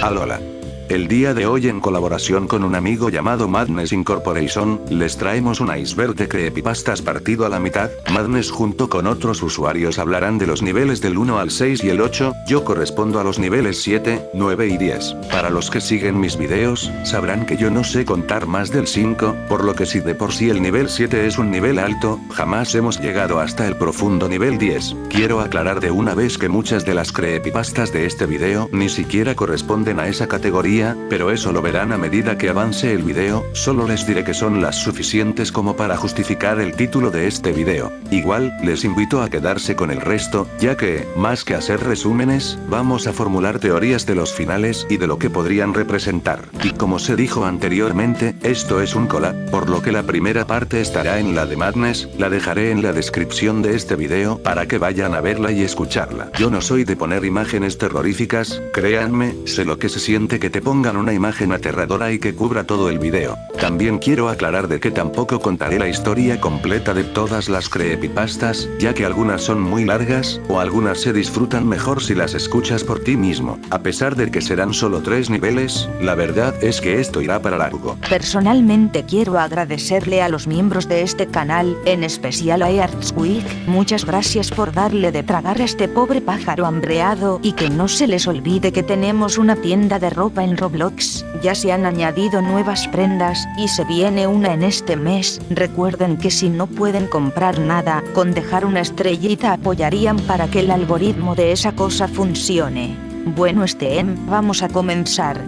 Alola. El día de hoy en colaboración con un amigo llamado Madness Incorporation, les traemos un iceberg de creepypastas partido a la mitad. Madness junto con otros usuarios hablarán de los niveles del 1 al 6 y el 8, yo correspondo a los niveles 7, 9 y 10. Para los que siguen mis videos, sabrán que yo no sé contar más del 5, por lo que si de por sí el nivel 7 es un nivel alto, jamás hemos llegado hasta el profundo nivel 10. Quiero aclarar de una vez que muchas de las creepypastas de este video ni siquiera corresponden a esa categoría, pero eso lo verán a medida que avance el video, solo les diré que son las suficientes como para justificar el título de este video. Igual, les invito a quedarse con el resto, ya que, más que hacer resúmenes, vamos a formular teorías de los finales y de lo que podrían representar. Y como se dijo anteriormente, esto es un collab, por lo que la primera parte estará en la de Madness, la dejaré en la descripción de este video para que vayan a verla y escucharla. Yo no soy de poner imágenes terroríficas, créanme, sé lo que se siente que te pongan una imagen aterradora y que cubra todo el video. También quiero aclarar de que tampoco contaré la historia completa de todas las creepypastas, ya que algunas son muy largas, o algunas se disfrutan mejor si las escuchas por ti mismo. A pesar de que serán solo 3 niveles, la verdad es que esto irá para largo. Personalmente quiero agradecerle a los miembros de este canal, en especial a Earthquake, muchas gracias por darle de tragar a este pobre pájaro hambreado, y que no se les olvide que tenemos una tienda de ropa en Roblox, ya se han añadido nuevas prendas, y se viene una en este mes. Recuerden que si no pueden comprar nada, con dejar una estrellita apoyarían para que el algoritmo de esa cosa funcione. Bueno vamos a comenzar.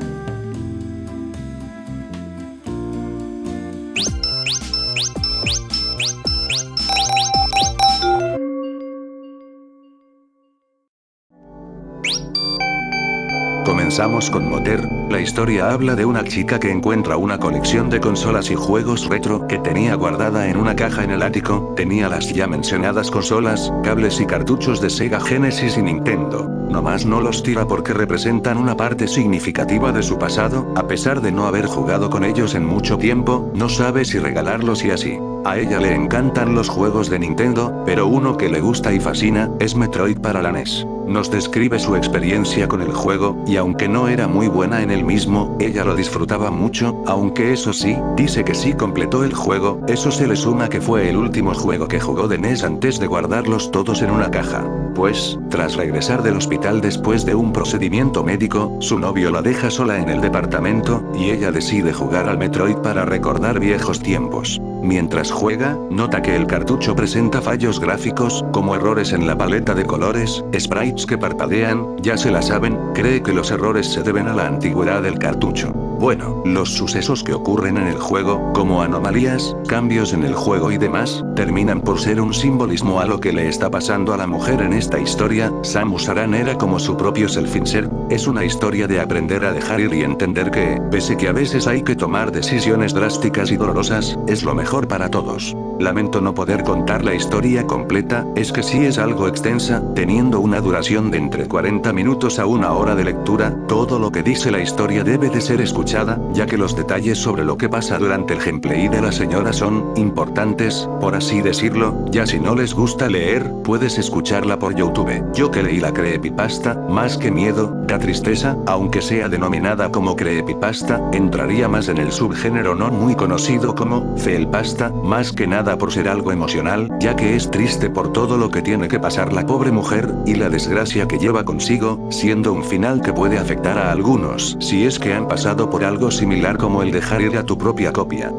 Comenzamos con Moter. La historia habla de una chica que encuentra una colección de consolas y juegos retro que tenía guardada en una caja en el ático. Tenía las ya mencionadas consolas, cables y cartuchos de Sega Genesis y Nintendo. Nomás no los tira porque representan una parte significativa de su pasado, a pesar de no haber jugado con ellos en mucho tiempo, no sabe si regalarlos y así. A ella le encantan los juegos de Nintendo, pero uno que le gusta y fascina, es Metroid para la NES. Nos describe su experiencia con el juego, y aunque no era muy buena en el mismo, ella lo disfrutaba mucho, aunque eso sí, dice que sí completó el juego, eso se le suma que fue el último juego que jugó de NES antes de guardarlos todos en una caja. Pues, tras regresar del hospital después de un procedimiento médico, su novio la deja sola en el departamento, y ella decide jugar al Metroid para recordar viejos tiempos. Mientras juega, nota que el cartucho presenta fallos gráficos, como errores en la paleta de colores, sprites que parpadean, ya se la saben, cree que los errores se deben a la antigüedad del cartucho. Bueno, los sucesos que ocurren en el juego, como anomalías, cambios en el juego y demás, terminan por ser un simbolismo a lo que le está pasando a la mujer en esta historia. Samus Aran era como su propio self-insert, es una historia de aprender a dejar ir y entender que, pese que a veces hay que tomar decisiones drásticas y dolorosas, es lo mejor para todos. Lamento no poder contar la historia completa, es que sí es algo extensa, teniendo una duración de entre 40 minutos a 1 hora de lectura. Todo lo que dice la historia debe de ser escuchada, ya que los detalles sobre lo que pasa durante el gameplay de la señora son importantes, por así decirlo. Ya si no les gusta leer, puedes escucharla por YouTube. Yo que leí la creepypasta, más que miedo, da tristeza, aunque sea denominada como creepypasta, entraría más en el subgénero no muy conocido como felpasta, más que nada por ser algo emocional, ya que es triste por todo lo que tiene que pasar la pobre mujer, y la desgracia que lleva consigo, siendo un final que puede afectar a algunos, si es que han pasado por algo similar como el dejar ir a tu propia copia.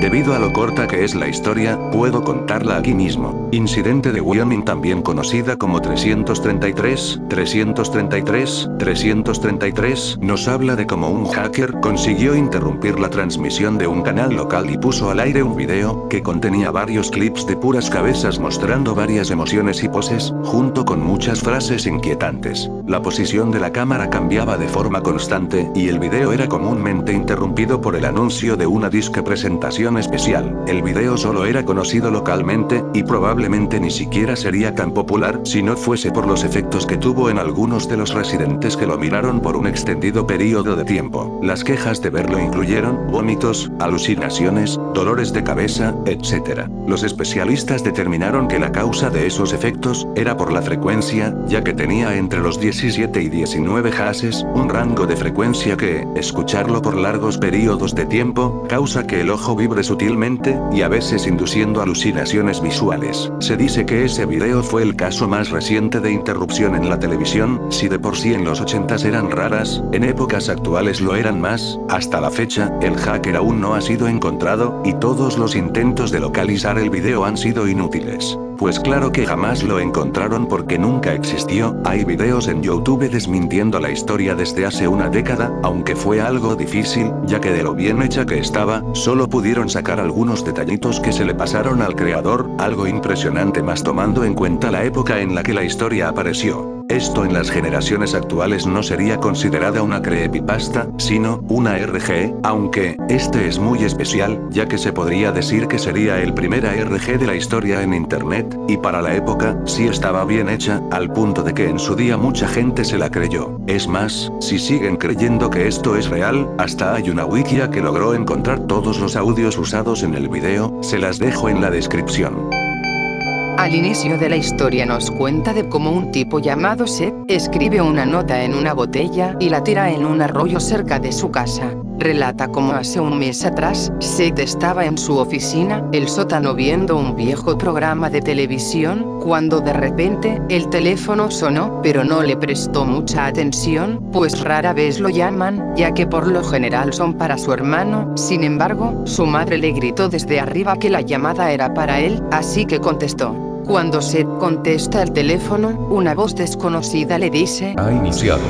Debido a lo corta que es la historia, puedo contarla aquí mismo. Incidente de Wyoming, también conocida como 333, nos habla de cómo un hacker consiguió interrumpir la transmisión de un canal local y puso al aire un video que contenía varios clips de puras cabezas mostrando varias emociones y poses, junto con muchas frases inquietantes. La posición de la cámara cambiaba de forma constante, y el video era comúnmente interrumpido por el anuncio de una disque presentación edición especial. El video solo era conocido localmente, y probablemente ni siquiera sería tan popular si no fuese por los efectos que tuvo en algunos de los residentes que lo miraron por un extendido periodo de tiempo. Las quejas de verlo incluyeron vómitos, alucinaciones, dolores de cabeza, etc. Los especialistas determinaron que la causa de esos efectos era por la frecuencia, ya que tenía entre los 17 y 19 Hz, un rango de frecuencia que, escucharlo por largos periodos de tiempo, causa que el ojo vibre sutilmente, y a veces induciendo alucinaciones visuales. Se dice que ese video fue el caso más reciente de interrupción en la televisión, si de por sí en los 80s eran raras, en épocas actuales lo eran más. Hasta la fecha, el hacker aún no ha sido encontrado, y todos los intentos de localizar el video han sido inútiles. Pues claro que jamás lo encontraron porque nunca existió. Hay videos en YouTube desmintiendo la historia desde hace una década, aunque fue algo difícil, ya que de lo bien hecha que estaba, solo pudieron sacar algunos detallitos que se le pasaron al creador, algo impresionante más tomando en cuenta la época en la que la historia apareció. Esto en las generaciones actuales no sería considerada una creepypasta, sino una ARG, aunque, este es muy especial, ya que se podría decir que sería el primer ARG de la historia en internet, y para la época, sí estaba bien hecha, al punto de que en su día mucha gente se la creyó. Es más, si siguen creyendo que esto es real, hasta hay una wikia que logró encontrar todos los audios usados en el video, se las dejo en la descripción. Al inicio de la historia nos cuenta de cómo un tipo llamado Seth escribe una nota en una botella y la tira en un arroyo cerca de su casa. Relata cómo hace un mes atrás, Seth estaba en su oficina, el sótano viendo un viejo programa de televisión, cuando de repente, el teléfono sonó, pero no le prestó mucha atención, pues rara vez lo llaman, ya que por lo general son para su hermano. Sin embargo, su madre le gritó desde arriba que la llamada era para él, así que contestó. Cuando Seth contesta el teléfono, una voz desconocida le dice: Ha iniciado.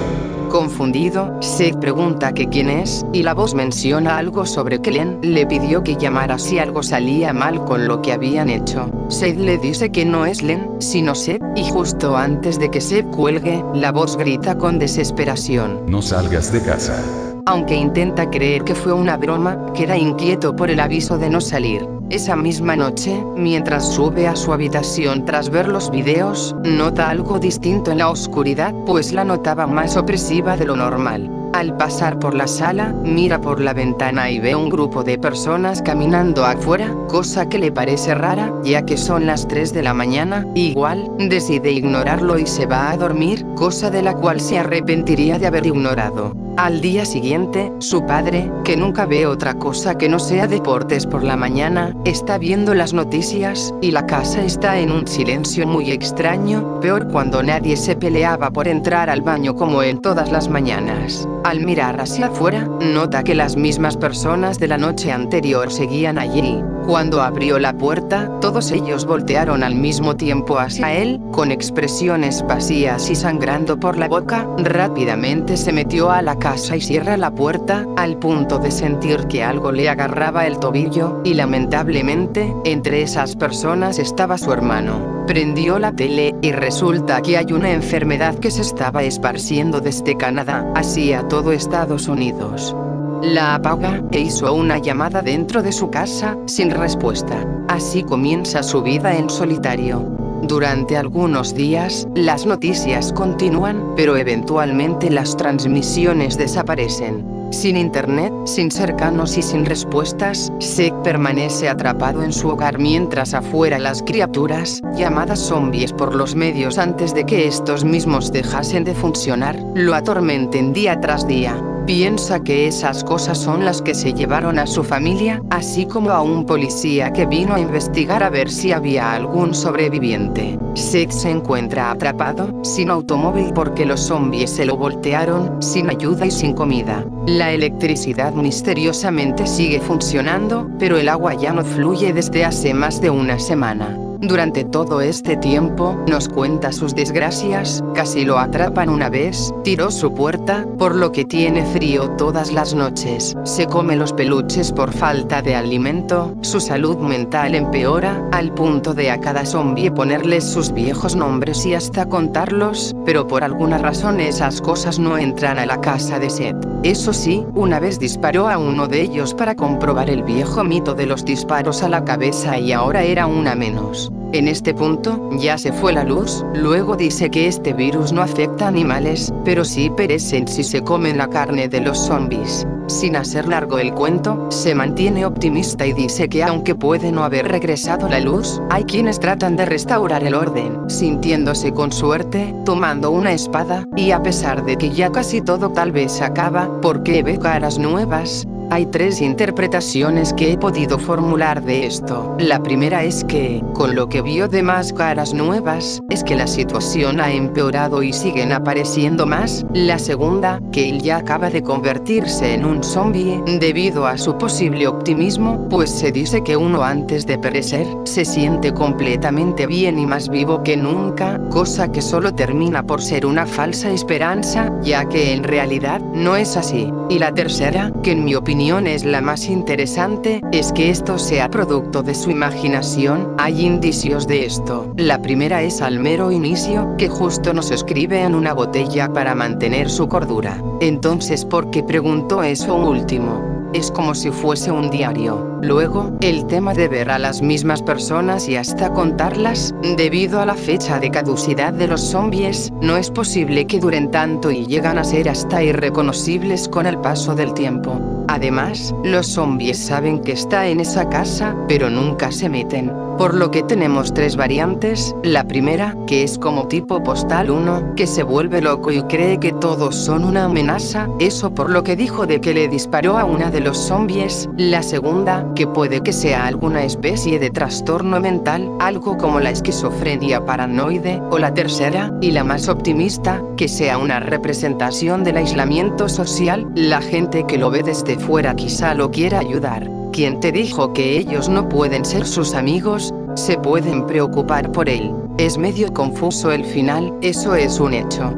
Confundido, Seth pregunta que quién es, y la voz menciona algo sobre que Len le pidió que llamara si algo salía mal con lo que habían hecho. Seth le dice que no es Len, sino Seth, y justo antes de que Seth cuelgue, la voz grita con desesperación: No salgas de casa. Aunque intenta creer que fue una broma, queda inquieto por el aviso de no salir. Esa misma noche, mientras sube a su habitación tras ver los videos, nota algo distinto en la oscuridad, pues la notaba más opresiva de lo normal. Al pasar por la sala, mira por la ventana y ve un grupo de personas caminando afuera, cosa que le parece rara, ya que son las 3 de la mañana. Igual, decide ignorarlo y se va a dormir, cosa de la cual se arrepentiría de haber ignorado. Al día siguiente, su padre, que nunca ve otra cosa que no sea deportes por la mañana, está viendo las noticias, y la casa está en un silencio muy extraño, peor cuando nadie se peleaba por entrar al baño como en todas las mañanas. Al mirar hacia afuera, nota que las mismas personas de la noche anterior seguían allí. Cuando abrió la puerta, todos ellos voltearon al mismo tiempo hacia él, con expresiones vacías y sangrando por la boca. Rápidamente se metió a la casa y cierra la puerta, al punto de sentir que algo le agarraba el tobillo, y lamentablemente, entre esas personas estaba su hermano. Prendió la tele, y resulta que hay una enfermedad que se estaba esparciendo desde Canadá hacia todo Estados Unidos. La apaga, e hizo una llamada dentro de su casa, sin respuesta. Así comienza su vida en solitario. Durante algunos días, las noticias continúan, pero eventualmente las transmisiones desaparecen. Sin internet, sin cercanos y sin respuestas, Seth permanece atrapado en su hogar mientras afuera las criaturas, llamadas zombies por los medios antes de que estos mismos dejasen de funcionar, lo atormenten día tras día. Piensa que esas cosas son las que se llevaron a su familia, así como a un policía que vino a investigar a ver si había algún sobreviviente. Seth se encuentra atrapado, sin automóvil porque los zombies se lo voltearon, sin ayuda y sin comida. La electricidad misteriosamente sigue funcionando, pero el agua ya no fluye desde hace más de una semana. Durante todo este tiempo, nos cuenta sus desgracias, casi lo atrapan una vez, tiró su puerta, por lo que tiene frío todas las noches, se come los peluches por falta de alimento, su salud mental empeora, al punto de a cada zombie ponerles sus viejos nombres y hasta contarlos, pero por alguna razón esas cosas no entran a la casa de Seth. Eso sí, una vez disparó a uno de ellos para comprobar el viejo mito de los disparos a la cabeza y ahora era una menos. En este punto, ya se fue la luz. Luego dice que este virus no afecta a animales, pero sí perecen si se comen la carne de los zombies. Sin hacer largo el cuento, se mantiene optimista y dice que aunque puede no haber regresado la luz, hay quienes tratan de restaurar el orden, sintiéndose con suerte, tomando una espada, y a pesar de que ya casi todo tal vez acaba, porque ve caras nuevas. Hay 3 interpretaciones que he podido formular de esto. La primera es que, con lo que vio de más caras nuevas, es que la situación ha empeorado y siguen apareciendo más. La segunda, que él ya acaba de convertirse en un zombie, debido a su posible optimismo, pues se dice que uno antes de perecer, se siente completamente bien y más vivo que nunca, cosa que solo termina por ser una falsa esperanza, ya que en realidad no es así. Y la tercera, que en mi opinión es la más interesante, es que esto sea producto de su imaginación. Hay indicios de esto. La primera es al mero inicio, que justo nos escribe en una botella para mantener su cordura. Entonces, ¿por qué preguntó eso último? Es como si fuese un diario. Luego, el tema de ver a las mismas personas y hasta contarlas, debido a la fecha de caducidad de los zombies, no es posible que duren tanto y llegan a ser hasta irreconocibles con el paso del tiempo. Además, los zombies saben que está en esa casa, pero nunca se meten. Por lo que tenemos 3 variantes. La primera, que es como tipo Postal 1, que se vuelve loco y cree que todos son una amenaza, eso por lo que dijo de que le disparó a una de los zombies. La segunda, que puede que sea alguna especie de trastorno mental, algo como la esquizofrenia paranoide. O la tercera, y la más optimista, que sea una representación del aislamiento social. La gente que lo ve desde fuera quizá lo quiera ayudar. ¿Quién te dijo que ellos no pueden ser sus amigos? Se pueden preocupar por él. Es medio confuso el final, eso es un hecho.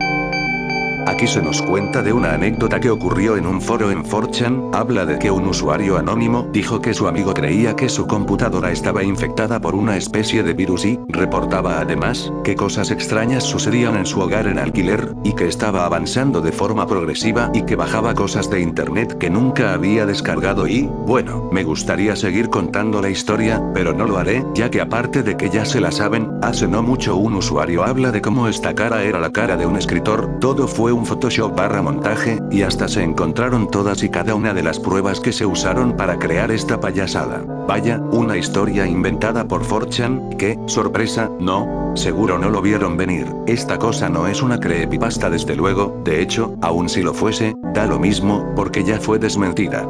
Aquí se nos cuenta de una anécdota que ocurrió en un foro en 4chan. Habla de que un usuario anónimo dijo que su amigo creía que su computadora estaba infectada por una especie de virus y reportaba además que cosas extrañas sucedían en su hogar en alquiler, y que estaba avanzando de forma progresiva y que bajaba cosas de internet que nunca había descargado y, bueno, me gustaría seguir contando la historia, pero no lo haré, ya que aparte de que ya se la saben, hace no mucho un usuario habla de cómo esta cara era la cara de un escritor. Todo fue un Photoshop / montaje, y hasta se encontraron todas y cada una de las pruebas que se usaron para crear esta payasada. Vaya, una historia inventada por 4chan, que, sorpresa, no, seguro no lo vieron venir. Esta cosa no es una creepypasta desde luego, de hecho, aun si lo fuese, da lo mismo, porque ya fue desmentida.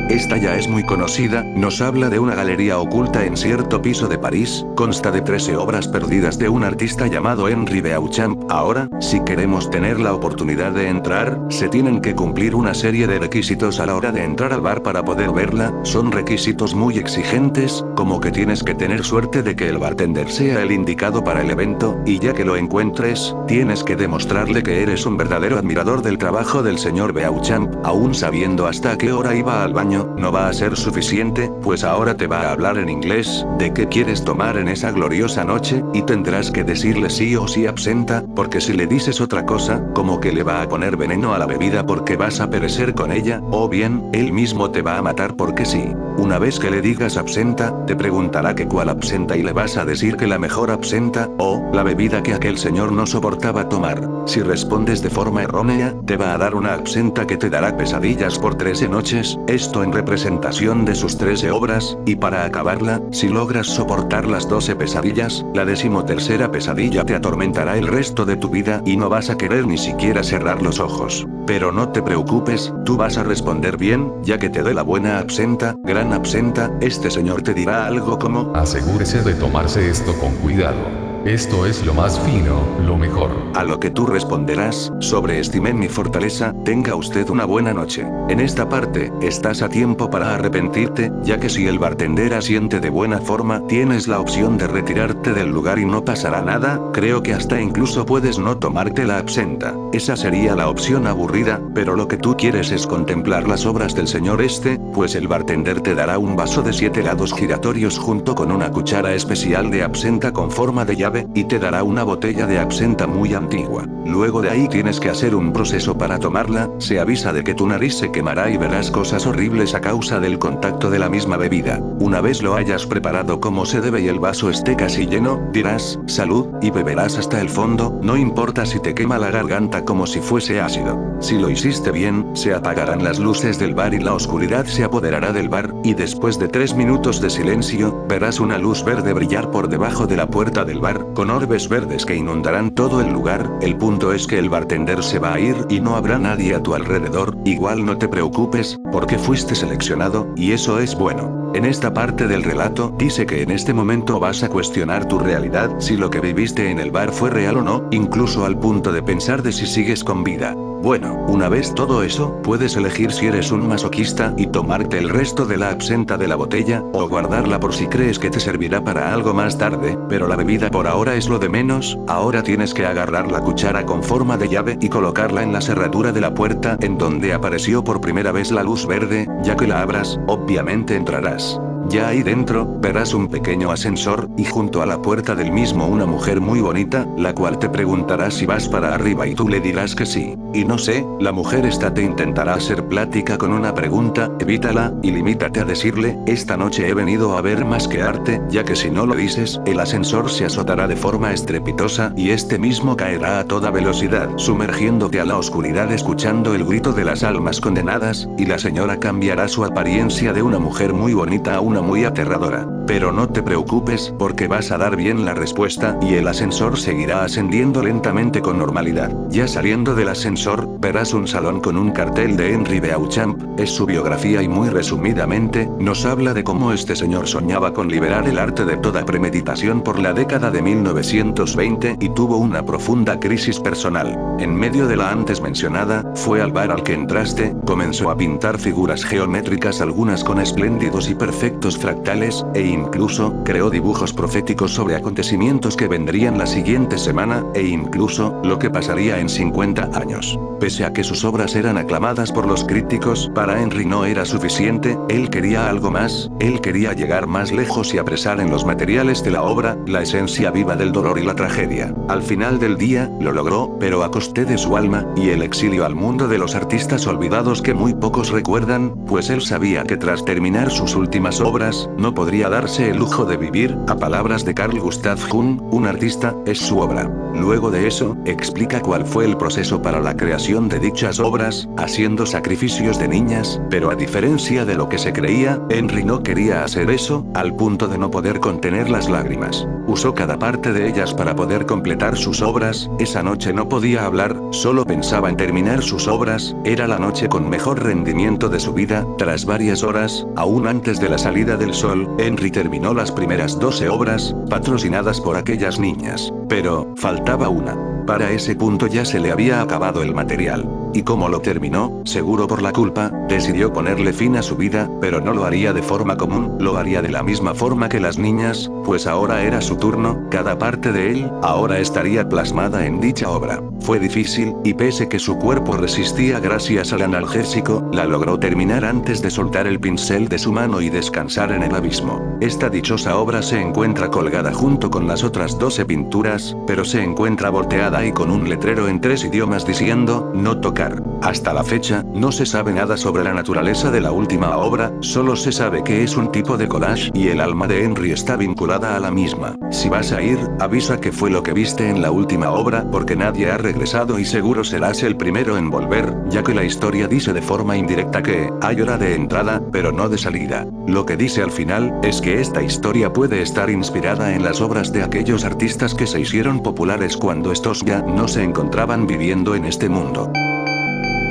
Esta ya es muy conocida, nos habla de una galería oculta en cierto piso de París, consta de 13 obras perdidas de un artista llamado Henri Beauchamp. Ahora, si queremos tener la oportunidad de entrar, se tienen que cumplir una serie de requisitos a la hora de entrar al bar para poder verla. Son requisitos muy exigentes, como que tienes que tener suerte de que el bartender sea el indicado para el evento, y ya que lo encuentres, tienes que demostrarle que eres un verdadero admirador del trabajo del señor Beauchamp, aún sabiendo hasta qué hora iba al baño. No va a ser suficiente, pues ahora te va a hablar en inglés, de qué quieres tomar en esa gloriosa noche, y tendrás que decirle sí o sí absenta, porque si le dices otra cosa, como que le va a poner veneno a la bebida porque vas a perecer con ella, o bien, él mismo te va a matar porque sí. Una vez que le digas absenta, te preguntará que cuál absenta y le vas a decir que la mejor absenta, o la bebida que aquel señor no soportaba tomar. Si respondes de forma errónea, te va a dar una absenta que te dará pesadillas por 13 noches, esto en representación de sus 13 obras, y para acabarla, si logras soportar las 12 pesadillas, la 13ª pesadilla te atormentará el resto de tu vida y no vas a querer ni siquiera cerrar los ojos. Pero no te preocupes, tú vas a responder bien, ya que te dé la buena absenta, gran absenta, este señor te dirá algo como: asegúrese de tomarse esto con cuidado. Esto es lo más fino, lo mejor. A lo que tú responderás: sobreestimé mi fortaleza, tenga usted una buena noche. En esta parte, estás a tiempo para arrepentirte, ya que si el bartender asiente de buena forma, tienes la opción de retirarte del lugar y no pasará nada. Creo que hasta incluso puedes no tomarte la absenta. Esa sería la opción aburrida, pero lo que tú quieres es contemplar las obras del señor este, pues el bartender te dará un vaso de 7 lados giratorios junto con una cuchara especial de absenta con forma de llave llave, y te dará una botella de absenta muy antigua. Luego de ahí tienes que hacer un proceso para tomarla, se avisa de que tu nariz se quemará y verás cosas horribles a causa del contacto de la misma bebida. Una vez lo hayas preparado como se debe y el vaso esté casi lleno, dirás, salud, y beberás hasta el fondo, no importa si te quema la garganta como si fuese ácido. Si lo hiciste bien, se apagarán las luces del bar y la oscuridad se apoderará del bar, y después de 3 minutos de silencio, verás una luz verde brillar por debajo de la puerta del bar, con orbes verdes que inundarán todo el lugar. El punto es que el bartender se va a ir y no habrá nadie a tu alrededor. Igual no te preocupes, porque fuiste seleccionado, y eso es bueno. En esta parte del relato dice que en este momento vas a cuestionar tu realidad, si lo que viviste en el bar fue real o no, incluso al punto de pensar de si sigues con vida. Bueno, una vez todo eso, puedes elegir si eres un masoquista y tomarte el resto de la absenta de la botella, o guardarla por si crees que te servirá para algo más tarde, pero la bebida por ahora es lo de menos. Ahora tienes que agarrar la cuchara con forma de llave y colocarla en la cerradura de la puerta en donde apareció por primera vez la luz verde, ya que la abras, obviamente entrarás. Ya ahí dentro, verás un pequeño ascensor, y junto a la puerta del mismo una mujer muy bonita, la cual te preguntará si vas para arriba y tú le dirás que sí. Y no sé, la mujer esta te intentará hacer plática con una pregunta, evítala, y limítate a decirle, esta noche he venido a ver más que arte, ya que si no lo dices, el ascensor se azotará de forma estrepitosa y este mismo caerá a toda velocidad, sumergiéndote a la oscuridad escuchando el grito de las almas condenadas, y la señora cambiará su apariencia de una mujer muy bonita a una muy aterradora. Pero no te preocupes, porque vas a dar bien la respuesta, y el ascensor seguirá ascendiendo lentamente con normalidad. Ya saliendo del ascensor, verás un salón con un cartel de Henri Beauchamp, es su biografía y muy resumidamente, nos habla de cómo este señor soñaba con liberar el arte de toda premeditación por la década de 1920 y tuvo una profunda crisis personal. En medio de la antes mencionada, fue al bar al que entraste, comenzó a pintar figuras geométricas, algunas con espléndidos y perfectos fractales, e incluso, creó dibujos proféticos sobre acontecimientos que vendrían la siguiente semana, e incluso, lo que pasaría en 50 años. Pese a que sus obras eran aclamadas por los críticos, para Henri no era suficiente, él quería algo más, él quería llegar más lejos y apresar en los materiales de la obra, la esencia viva del dolor y la tragedia. Al final del día, lo logró, pero a coste de su alma, y el exilio al mundo de los artistas olvidados que muy pocos recuerdan, pues él sabía que tras terminar sus últimas obras, no podría darse el lujo de vivir, a palabras de Carl Gustav Jung, un artista, es su obra. Luego de eso, explica cuál fue el proceso para la creación de dichas obras, haciendo sacrificios de niñas, pero a diferencia de lo que se creía, Henri no quería hacer eso, al punto de no poder contener las lágrimas. Usó cada parte de ellas para poder completar sus obras. Esa noche no podía hablar, solo pensaba en terminar sus obras, era la noche con mejor rendimiento de su vida. Tras varias horas, aún antes de la salida del sol, Henri terminó las primeras 12 obras, patrocinadas por aquellas niñas. Pero, faltaba una. Para ese punto ya se le había acabado el material. Y como lo terminó, seguro por la culpa, decidió ponerle fin a su vida, pero no lo haría de forma común, lo haría de la misma forma que las niñas, pues ahora era su turno, cada parte de él, ahora estaría plasmada en dicha obra. Fue difícil, y pese que su cuerpo resistía gracias al analgésico, la logró terminar antes de soltar el pincel de su mano y descansar en el abismo. Esta dichosa obra se encuentra colgada junto con las otras 12 pinturas, pero se encuentra volteada y con un letrero en 3 idiomas diciendo, no tocar. Hasta la fecha, no se sabe nada sobre la naturaleza de la última obra, solo se sabe que es un tipo de collage y el alma de Henri está vinculada a la misma. Si vas a ir, avisa qué fue lo que viste en la última obra, porque nadie ha regresado y seguro serás el primero en volver, ya que la historia dice de forma indirecta que hay hora de entrada, pero no de salida. Lo que dice al final, es que esta historia puede estar inspirada en las obras de aquellos artistas que se hicieron populares cuando estos ya no se encontraban viviendo en este mundo.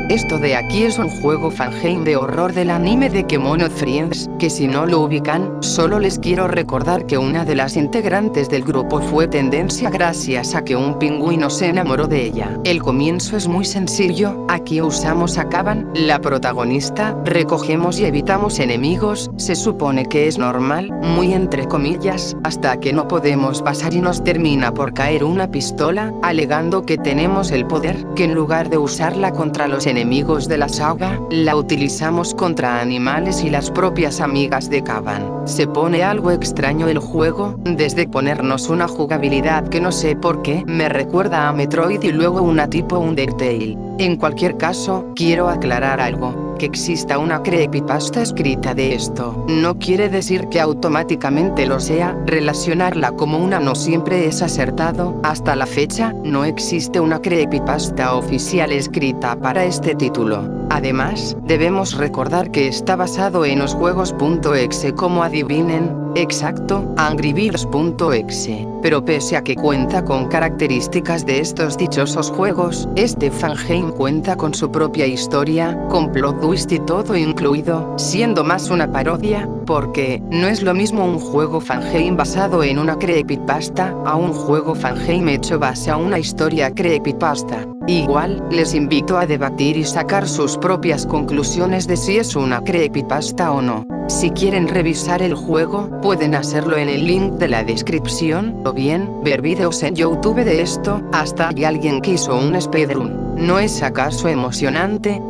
Esto de aquí es un juego fangame de horror del anime de Kemono Friends, que si no lo ubican, solo les quiero recordar que una de las integrantes del grupo fue tendencia gracias a que un pingüino se enamoró de ella. El comienzo es muy sencillo, aquí usamos a Kaban, la protagonista, recogemos y evitamos enemigos, se supone que es normal, muy entre comillas, hasta que no podemos pasar y nos termina por caer una pistola, alegando que tenemos el poder, que en lugar de usarla contra los enemigos de la saga, la utilizamos contra animales y las propias amigas de Kaban. Se pone algo extraño el juego, desde ponernos una jugabilidad que no sé por qué me recuerda a Metroid y luego una tipo Undertale. En cualquier caso, quiero aclarar algo. Que exista una creepypasta escrita de esto, no quiere decir que automáticamente lo sea. Relacionarla como una no siempre es acertado. Hasta la fecha, no existe una creepypasta oficial escrita para este título. Además, debemos recordar que está basado en los juegos.exe como adivinen, exacto, angrybirds.exe. Pero pese a que cuenta con características de estos dichosos juegos, este fangame cuenta con su propia historia, con plot twist y todo incluido, siendo más una parodia, porque no es lo mismo un juego fangame basado en una creepypasta, a un juego fangame hecho base a una historia creepypasta. Igual, les invito a debatir y sacar sus propias conclusiones de si es una creepypasta o no. Si quieren revisar el juego, pueden hacerlo en el link de la descripción, o bien, ver videos en YouTube de esto, hasta que alguien que hizo un speedrun. ¿No es acaso emocionante?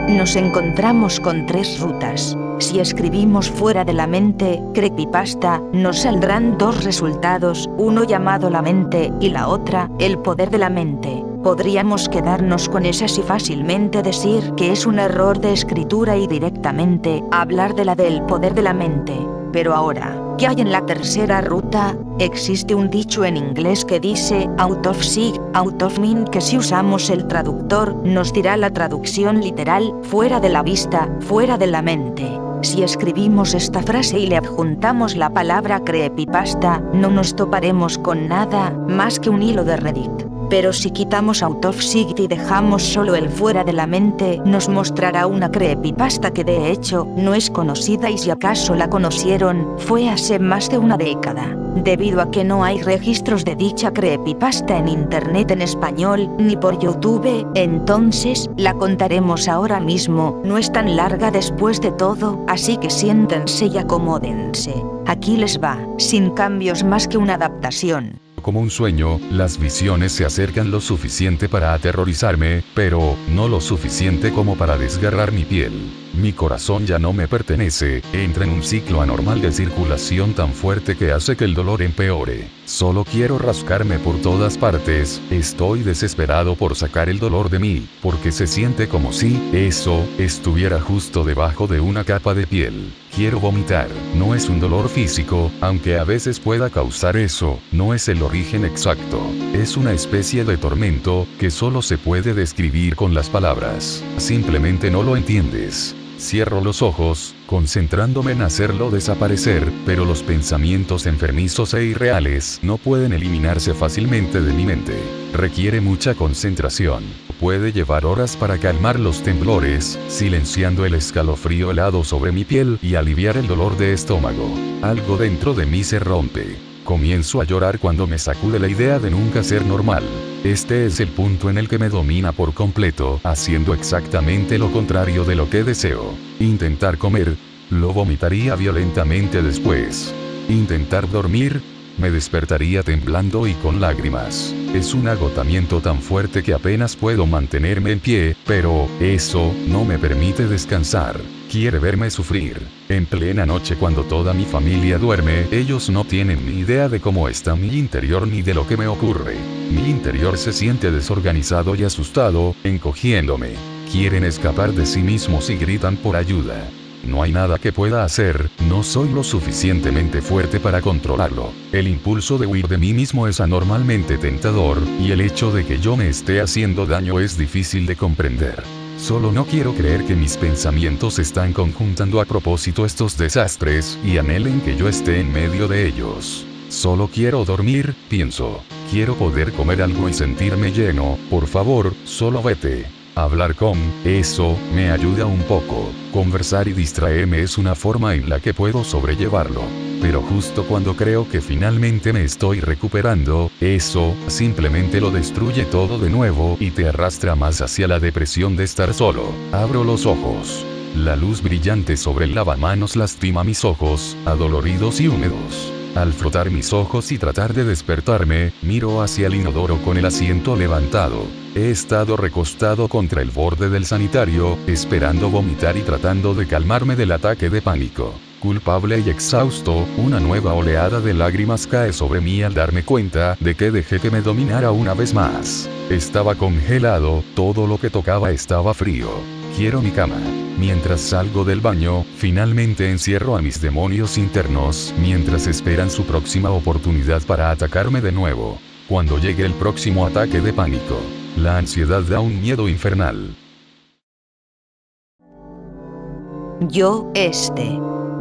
Nos encontramos con 3 rutas. Si escribimos fuera de la mente, creepypasta, nos saldrán 2 resultados, uno llamado la mente, y la otra, el poder de la mente. Podríamos quedarnos con esas y fácilmente decir que es un error de escritura y directamente hablar de la del poder de la mente. Pero ahora, ¿qué hay en la tercera ruta? Existe un dicho en inglés que dice out of sight, out of mind, que si usamos el traductor, nos dirá la traducción literal, fuera de la vista, fuera de la mente. Si escribimos esta frase y le adjuntamos la palabra creepypasta, no nos toparemos con nada más que un hilo de Reddit. Pero si quitamos out of sight y dejamos solo el fuera de la mente, nos mostrará una creepypasta que de hecho no es conocida, y si acaso la conocieron, fue hace más de una década. Debido a que no hay registros de dicha creepypasta en internet en español, ni por YouTube, entonces, la contaremos ahora mismo. No es tan larga después de todo, así que siéntense y acomódense. Aquí les va, sin cambios más que una adaptación. Como un sueño, las visiones se acercan lo suficiente para aterrorizarme, pero no lo suficiente como para desgarrar mi piel. Mi corazón ya no me pertenece, entra en un ciclo anormal de circulación tan fuerte que hace que el dolor empeore. Solo quiero rascarme por todas partes, estoy desesperado por sacar el dolor de mí, porque se siente como si eso estuviera justo debajo de una capa de piel. Quiero vomitar. No es un dolor físico, aunque a veces pueda causar eso, no es el origen exacto. Es una especie de tormento, que solo se puede describir con las palabras. Simplemente no lo entiendes. Cierro los ojos, concentrándome en hacerlo desaparecer, pero los pensamientos enfermizos e irreales no pueden eliminarse fácilmente de mi mente. Requiere mucha concentración. Puede llevar horas para calmar los temblores, silenciando el escalofrío helado sobre mi piel y aliviar el dolor de estómago. Algo dentro de mí se rompe. Comienzo a llorar cuando me sacude la idea de nunca ser normal. Este es el punto en el que me domina por completo, haciendo exactamente lo contrario de lo que deseo. Intentar comer, lo vomitaría violentamente después. Intentar dormir, me despertaría temblando y con lágrimas. Es un agotamiento tan fuerte que apenas puedo mantenerme en pie, pero eso no me permite descansar. Quiere verme sufrir. En plena noche, cuando toda mi familia duerme, ellos no tienen ni idea de cómo está mi interior ni de lo que me ocurre. Mi interior se siente desorganizado y asustado, encogiéndome. Quieren escapar de sí mismos y gritan por ayuda. No hay nada que pueda hacer, no soy lo suficientemente fuerte para controlarlo. El impulso de huir de mí mismo es anormalmente tentador, y el hecho de que yo me esté haciendo daño es difícil de comprender. Solo no quiero creer que mis pensamientos están conjuntando a propósito estos desastres, y anhelen que yo esté en medio de ellos. Solo quiero dormir, pienso. Quiero poder comer algo y sentirme lleno, por favor, solo vete. Hablar con eso me ayuda un poco. Conversar y distraerme es una forma en la que puedo sobrellevarlo. Pero justo cuando creo que finalmente me estoy recuperando, eso simplemente lo destruye todo de nuevo y te arrastra más hacia la depresión de estar solo. Abro los ojos. La luz brillante sobre el lavamanos lastima mis ojos, adoloridos y húmedos. Al frotar mis ojos y tratar de despertarme, miro hacia el inodoro con el asiento levantado. He estado recostado contra el borde del sanitario, esperando vomitar y tratando de calmarme del ataque de pánico. Culpable y exhausto, una nueva oleada de lágrimas cae sobre mí al darme cuenta de que dejé que me dominara una vez más. Estaba congelado, todo lo que tocaba estaba frío. Quiero mi cama. Mientras salgo del baño, finalmente encierro a mis demonios internos, mientras esperan su próxima oportunidad para atacarme de nuevo. Cuando llegue el próximo ataque de pánico, la ansiedad da un miedo infernal.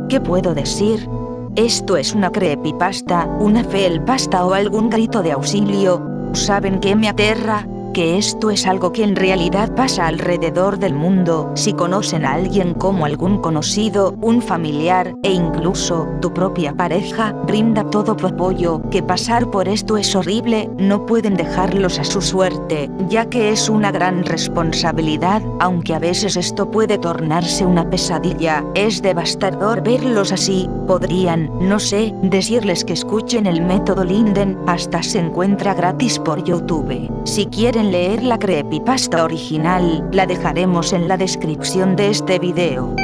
¿Qué puedo decir? Esto es una creepypasta, una felpasta o algún grito de auxilio. ¿Saben qué me aterra? Que esto es algo que en realidad pasa alrededor del mundo. Si conocen a alguien como algún conocido, un familiar e incluso tu propia pareja, brinda todo tu apoyo, que pasar por esto es horrible, no pueden dejarlos a su suerte, ya que es una gran responsabilidad, aunque a veces esto puede tornarse una pesadilla. Es devastador verlos así. Podrían, no sé, decirles que escuchen el método Linden, hasta se encuentra gratis por YouTube. Si quieren leer la creepypasta original, la dejaremos en la descripción de este video.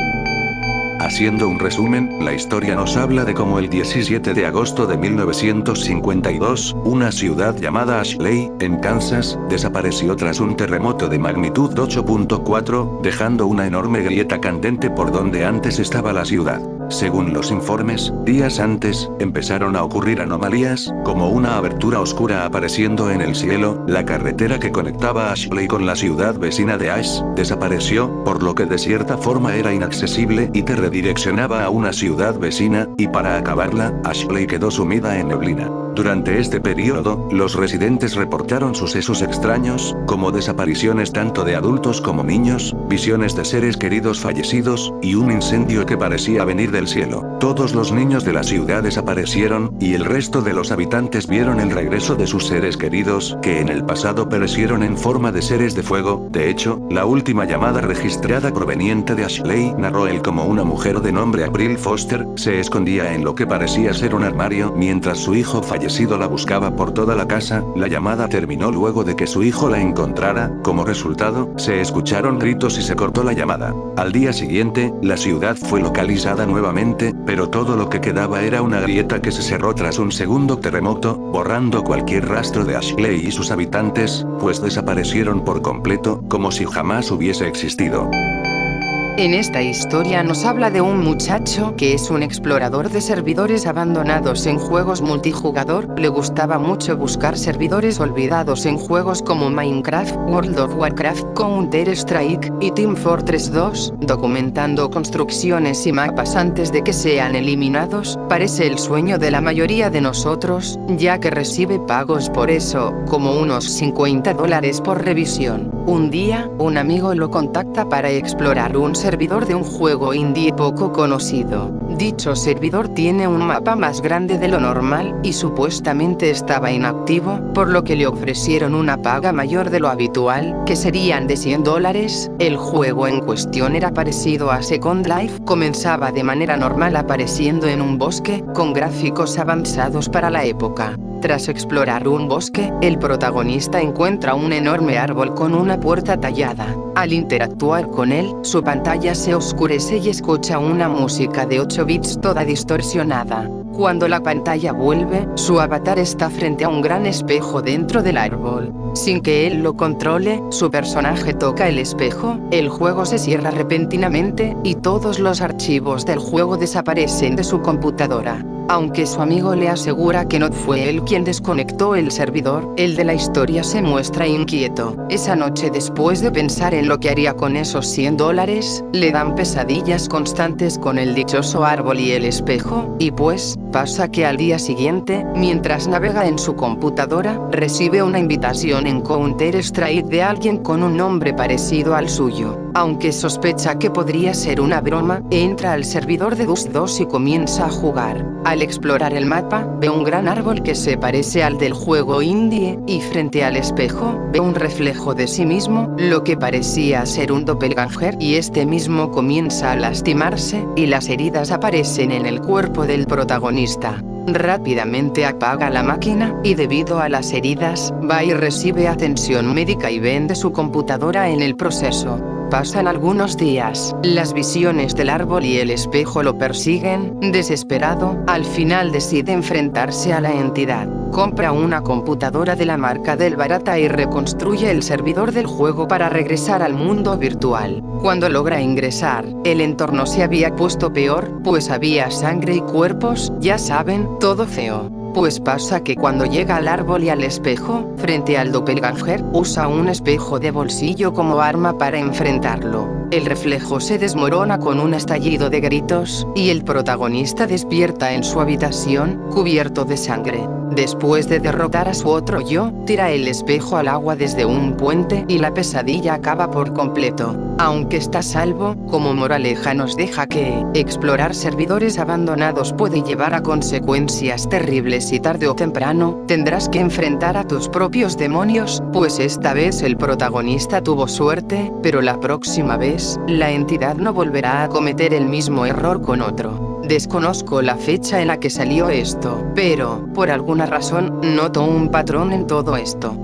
Haciendo un resumen, la historia nos habla de cómo el 17 de agosto de 1952, una ciudad llamada Ashley, en Kansas, desapareció tras un terremoto de magnitud 8.4, dejando una enorme grieta candente por donde antes estaba la ciudad. Según los informes, días antes, empezaron a ocurrir anomalías, como una abertura oscura apareciendo en el cielo. La carretera que conectaba Ashley con la ciudad vecina de Ash, desapareció, por lo que de cierta forma era inaccesible y te redireccionaba a una ciudad vecina, y para acabarla, Ashley quedó sumida en neblina. Durante este periodo, los residentes reportaron sucesos extraños, como desapariciones tanto de adultos como niños, visiones de seres queridos fallecidos, y un incendio que parecía venir del cielo. Todos los niños de la ciudad desaparecieron, y el resto de los habitantes vieron el regreso de sus seres queridos, que en el pasado perecieron en forma de seres de fuego. De hecho, la última llamada registrada proveniente de Ashley narró él como una mujer de nombre April Foster, se escondía en lo que parecía ser un armario, mientras su hijo fallecido la buscaba por toda la casa. La llamada terminó luego de que su hijo la encontrara. Como resultado, se escucharon gritos y se cortó la llamada. Al día siguiente, la ciudad fue localizada nuevamente, pero todo lo que quedaba era una grieta que se cerró tras un segundo terremoto, borrando cualquier rastro de Ashley y sus habitantes, pues desaparecieron por completo, como si jamás hubiese existido. En esta historia nos habla de un muchacho que es un explorador de servidores abandonados en juegos multijugador. Le gustaba mucho buscar servidores olvidados en juegos como Minecraft, World of Warcraft, Counter-Strike y Team Fortress 2, documentando construcciones y mapas antes de que sean eliminados. Parece el sueño de la mayoría de nosotros, ya que recibe pagos por eso, como unos $50 por revisión. Un día, un amigo lo contacta para explorar un servidor de un juego indie poco conocido. Dicho servidor tiene un mapa más grande de lo normal, y supuestamente estaba inactivo, por lo que le ofrecieron una paga mayor de lo habitual, que serían de $100. El juego en cuestión era parecido a Second Life, comenzaba de manera normal apareciendo en un bosque, con gráficos avanzados para la época. Tras explorar un bosque, el protagonista encuentra un enorme árbol con una puerta tallada. Al interactuar con él, su pantalla se oscurece y escucha una música de 8 bits toda distorsionada. Cuando la pantalla vuelve, su avatar está frente a un gran espejo dentro del árbol. Sin que él lo controle, su personaje toca el espejo, el juego se cierra repentinamente, y todos los archivos del juego desaparecen de su computadora. Aunque su amigo le asegura que no fue él quien desconectó el servidor, el de la historia se muestra inquieto. Esa noche, después de pensar en lo que haría con esos $100, le dan pesadillas constantes con el dichoso árbol y el espejo, y pues, pasa que al día siguiente, mientras navega en su computadora, recibe una invitación en Counter-Strike de alguien con un nombre parecido al suyo. Aunque sospecha que podría ser una broma, entra al servidor de Dust 2 y comienza a jugar. Al explorar el mapa, ve un gran árbol que se parece al del juego indie, y frente al espejo, ve un reflejo de sí mismo, lo que parecía ser un doppelganger, y este mismo comienza a lastimarse, y las heridas aparecen en el cuerpo del protagonista. Rápidamente apaga la máquina, y debido a las heridas, va y recibe atención médica y vende su computadora en el proceso. pasan algunos días. Las visiones del árbol y el espejo lo persiguen. Desesperado, al final decide enfrentarse a la entidad. Compra una computadora de la marca Dell barata y reconstruye el servidor del juego para regresar al mundo virtual. Cuando logra ingresar, el entorno se había puesto peor, pues había sangre y cuerpos, ya saben, todo feo. Pues pasa que cuando llega al árbol y al espejo, frente al doppelganger, usa un espejo de bolsillo como arma para enfrentarlo. El reflejo se desmorona con un estallido de gritos, y el protagonista despierta en su habitación, cubierto de sangre. Después de derrotar a su otro yo, tira el espejo al agua desde un puente y la pesadilla acaba por completo. Aunque está salvo, como moraleja nos deja que explorar servidores abandonados puede llevar a consecuencias terribles y tarde o temprano tendrás que enfrentar a tus propios demonios, pues esta vez el protagonista tuvo suerte, pero la próxima vez, la entidad no volverá a cometer el mismo error con otro. Desconozco la fecha en la que salió esto, pero, por alguna razón, noto un patrón en todo esto.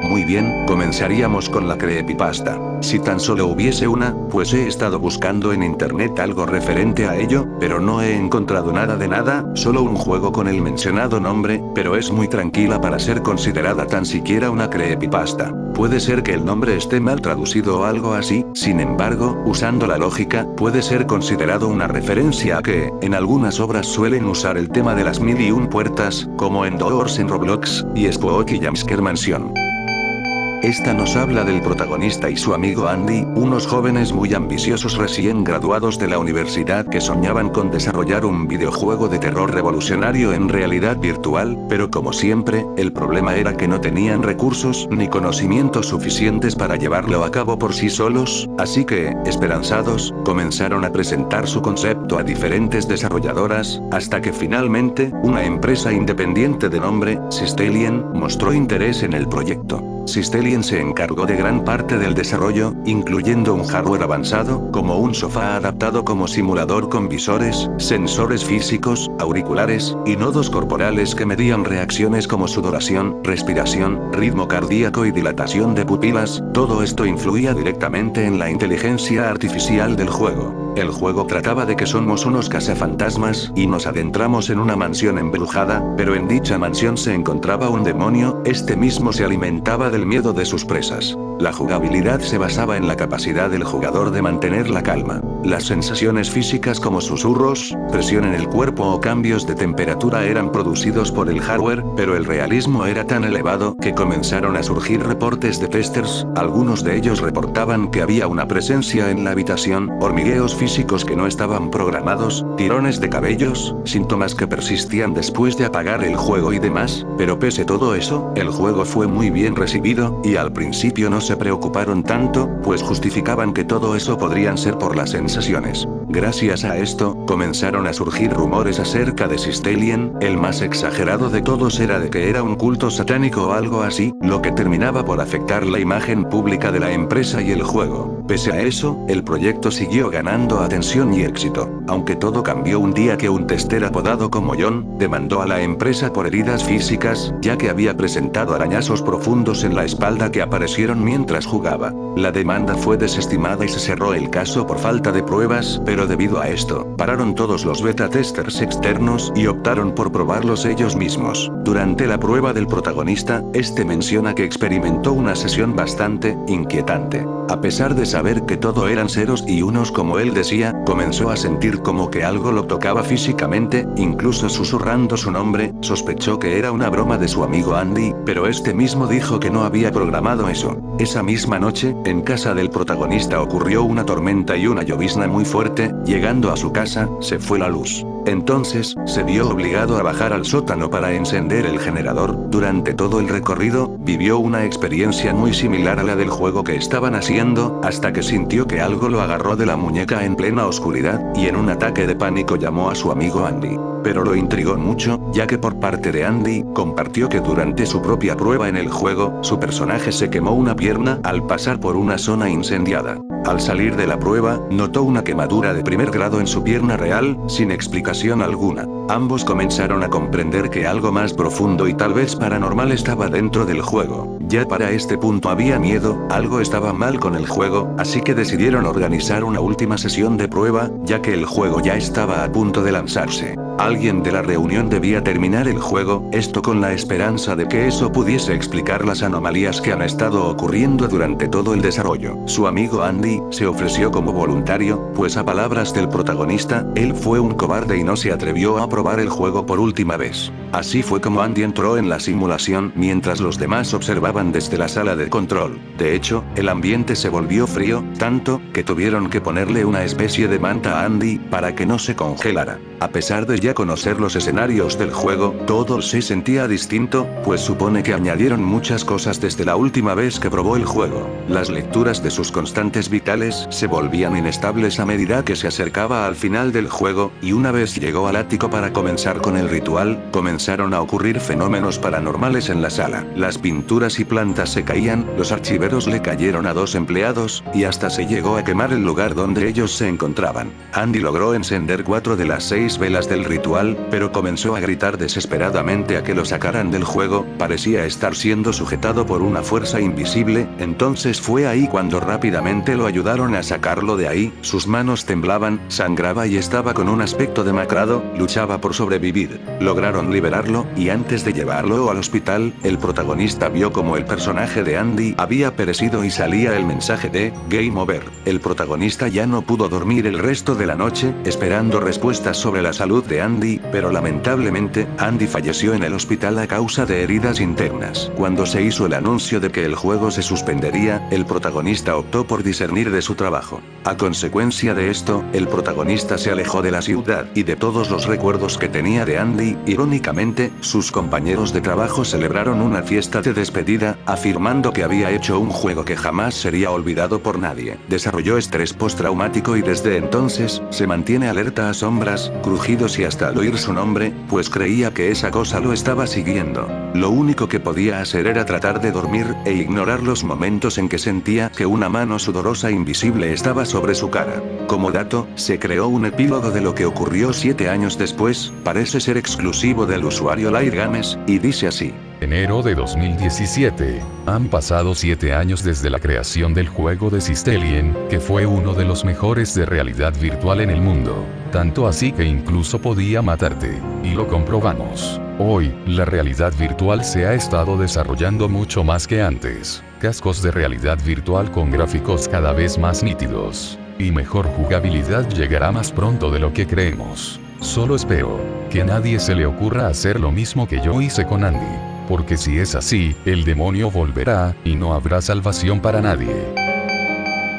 Muy bien, comenzaríamos con la creepypasta. Si tan solo hubiese una, pues he estado buscando en internet algo referente a ello, pero no he encontrado nada de nada, solo un juego con el mencionado nombre, pero es muy tranquila para ser considerada tan siquiera una creepypasta. Puede ser que el nombre esté mal traducido o algo así, sin embargo, usando la lógica, puede ser considerado una referencia a que, en algunas obras suelen usar el tema de las 1001 puertas, como en Doors en Roblox, y Spooky Jumpscare Mansion. Esta nos habla del protagonista y su amigo Andy, unos jóvenes muy ambiciosos recién graduados de la universidad que soñaban con desarrollar un videojuego de terror revolucionario en realidad virtual, pero como siempre, el problema era que no tenían recursos ni conocimientos suficientes para llevarlo a cabo por sí solos, así que, esperanzados, comenzaron a presentar su concepto a diferentes desarrolladoras, hasta que finalmente, una empresa independiente de nombre, Systelian, mostró interés en el proyecto. Systelian se encargó de gran parte del desarrollo, incluyendo un hardware avanzado, como un sofá adaptado como simulador con visores, sensores físicos, auriculares, y nodos corporales que medían reacciones como sudoración, respiración, ritmo cardíaco y dilatación de pupilas. Todo esto influía directamente en la inteligencia artificial del juego. El juego trataba de que somos unos cazafantasmas y nos adentramos en una mansión embrujada, pero en dicha mansión se encontraba un demonio, este mismo se alimentaba del miedo de sus presas. La jugabilidad se basaba en la capacidad del jugador de mantener la calma. Las sensaciones físicas como susurros, presión en el cuerpo o cambios de temperatura eran producidos por el hardware, pero el realismo era tan elevado que comenzaron a surgir reportes de testers, algunos de ellos reportaban que había una presencia en la habitación, hormigueos físicos que no estaban programados, tirones de cabellos, síntomas que persistían después de apagar el juego y demás, pero pese todo eso, el juego fue muy bien recibido, y al principio no se preocuparon tanto, pues justificaban que todo eso podrían ser por las sensaciones. Gracias a esto, comenzaron a surgir rumores acerca de Systelian, el más exagerado de todos era de que era un culto satánico o algo así, lo que terminaba por afectar la imagen pública de la empresa y el juego. Pese a eso, el proyecto siguió ganando atención y éxito, aunque todo cambió un día que un tester apodado como John, demandó a la empresa por heridas físicas, ya que había presentado arañazos profundos en la espalda que aparecieron mientras jugaba. La demanda fue desestimada y se cerró el caso por falta de pruebas, pero debido a esto, pararon todos los beta testers externos y optaron por probarlos ellos mismos. Durante la prueba del protagonista, este menciona que experimentó una sesión bastante inquietante. A pesar de saber que todo eran ceros y unos como él decía, comenzó a sentir como que algo lo tocaba físicamente, incluso susurrando su nombre, sospechó que era una broma de su amigo Andy, pero este mismo dijo que no había programado eso. Esa misma noche, en casa del protagonista ocurrió una tormenta y una llovizna muy fuerte, llegando a su casa, se fue la luz. Entonces, se vio obligado a bajar al sótano para encender el generador. Durante todo el recorrido, vivió una experiencia muy similar a la del juego que estaban haciendo, hasta que sintió que algo lo agarró de la muñeca en plena oscuridad, y en un ataque de pánico llamó a su amigo Andy. Pero lo intrigó mucho, ya que por parte de Andy, compartió que durante su propia prueba en el juego, su personaje se quemó una pierna al pasar por una zona incendiada. Al salir de la prueba, notó una quemadura de primer grado en su pierna real, sin explicación alguna. Ambos comenzaron a comprender que algo más profundo y tal vez paranormal estaba dentro del juego. Ya para este punto había miedo, algo estaba mal con el juego, así que decidieron organizar una última sesión de prueba, ya que el juego ya estaba a punto de lanzarse. Alguien de la reunión debía terminar el juego, esto con la esperanza de que eso pudiese explicar las anomalías que han estado ocurriendo durante todo el desarrollo. Su amigo Andy se ofreció como voluntario, pues a palabras del protagonista, él fue un cobarde y no se atrevió a probar el juego por última vez. Así fue como Andy entró en la simulación mientras los demás observaban desde la sala de control. De hecho, el ambiente se volvió frío, tanto que tuvieron que ponerle una especie de manta a Andy para que no se congelara. A pesar de ya conocer los escenarios del juego, todo se sentía distinto, pues supone que añadieron muchas cosas desde la última vez que probó el juego. Las lecturas de sus constantes vitales se volvían inestables a medida que se acercaba al final del juego, y una vez llegó al ático para comenzar con el ritual, comenzaron a ocurrir fenómenos paranormales en la sala. Las pinturas y plantas se caían, los archiveros le cayeron a 2 empleados, y hasta se llegó a quemar el lugar donde ellos se encontraban. Andy logró encender 4 de las 6 velas del ritual, pero comenzó a gritar desesperadamente a que lo sacaran del juego, parecía estar siendo sujetado por una fuerza invisible, entonces fue ahí cuando rápidamente lo ayudaron a sacarlo de ahí, sus manos temblaban, sangraba y estaba con un aspecto demacrado, luchaba por sobrevivir. Lograron liberarlo, y antes de llevarlo al hospital, el protagonista vio como el personaje de Andy había perecido y salía el mensaje de Game Over. El protagonista ya no pudo dormir el resto de la noche, esperando respuestas sobre la salud de Andy, pero lamentablemente, Andy falleció en el hospital a causa de heridas internas. Cuando se hizo el anuncio de que el juego se suspendería, el protagonista optó por discernir de su trabajo. A consecuencia de esto, el protagonista se alejó de la ciudad y de todos los recuerdos que tenía de Andy. Irónicamente, sus compañeros de trabajo celebraron una fiesta de despedida, afirmando que había hecho un juego que jamás sería olvidado por nadie. Desarrolló estrés postraumático y desde entonces, se mantiene alerta a sombras, crujidos y hasta al oír su nombre, pues creía que esa cosa lo estaba siguiendo. Lo único que podía hacer era tratar de dormir, e ignorar los momentos en que sentía que una mano sudorosa invisible estaba sobre su cara. Como dato, se creó un epílogo de lo que ocurrió 7 años después, parece ser exclusivo del usuario Light Games, y dice así. Enero de 2017. Han pasado 7 años desde la creación del juego de Systalien, que fue uno de los mejores de realidad virtual en el mundo. Tanto así que incluso podía matarte. Y lo comprobamos. Hoy, la realidad virtual se ha estado desarrollando mucho más que antes. Cascos de realidad virtual con gráficos cada vez más nítidos. Y mejor jugabilidad llegará más pronto de lo que creemos. Solo espero que a nadie se le ocurra hacer lo mismo que yo hice con Andy. Porque si es así, el demonio volverá, y no habrá salvación para nadie.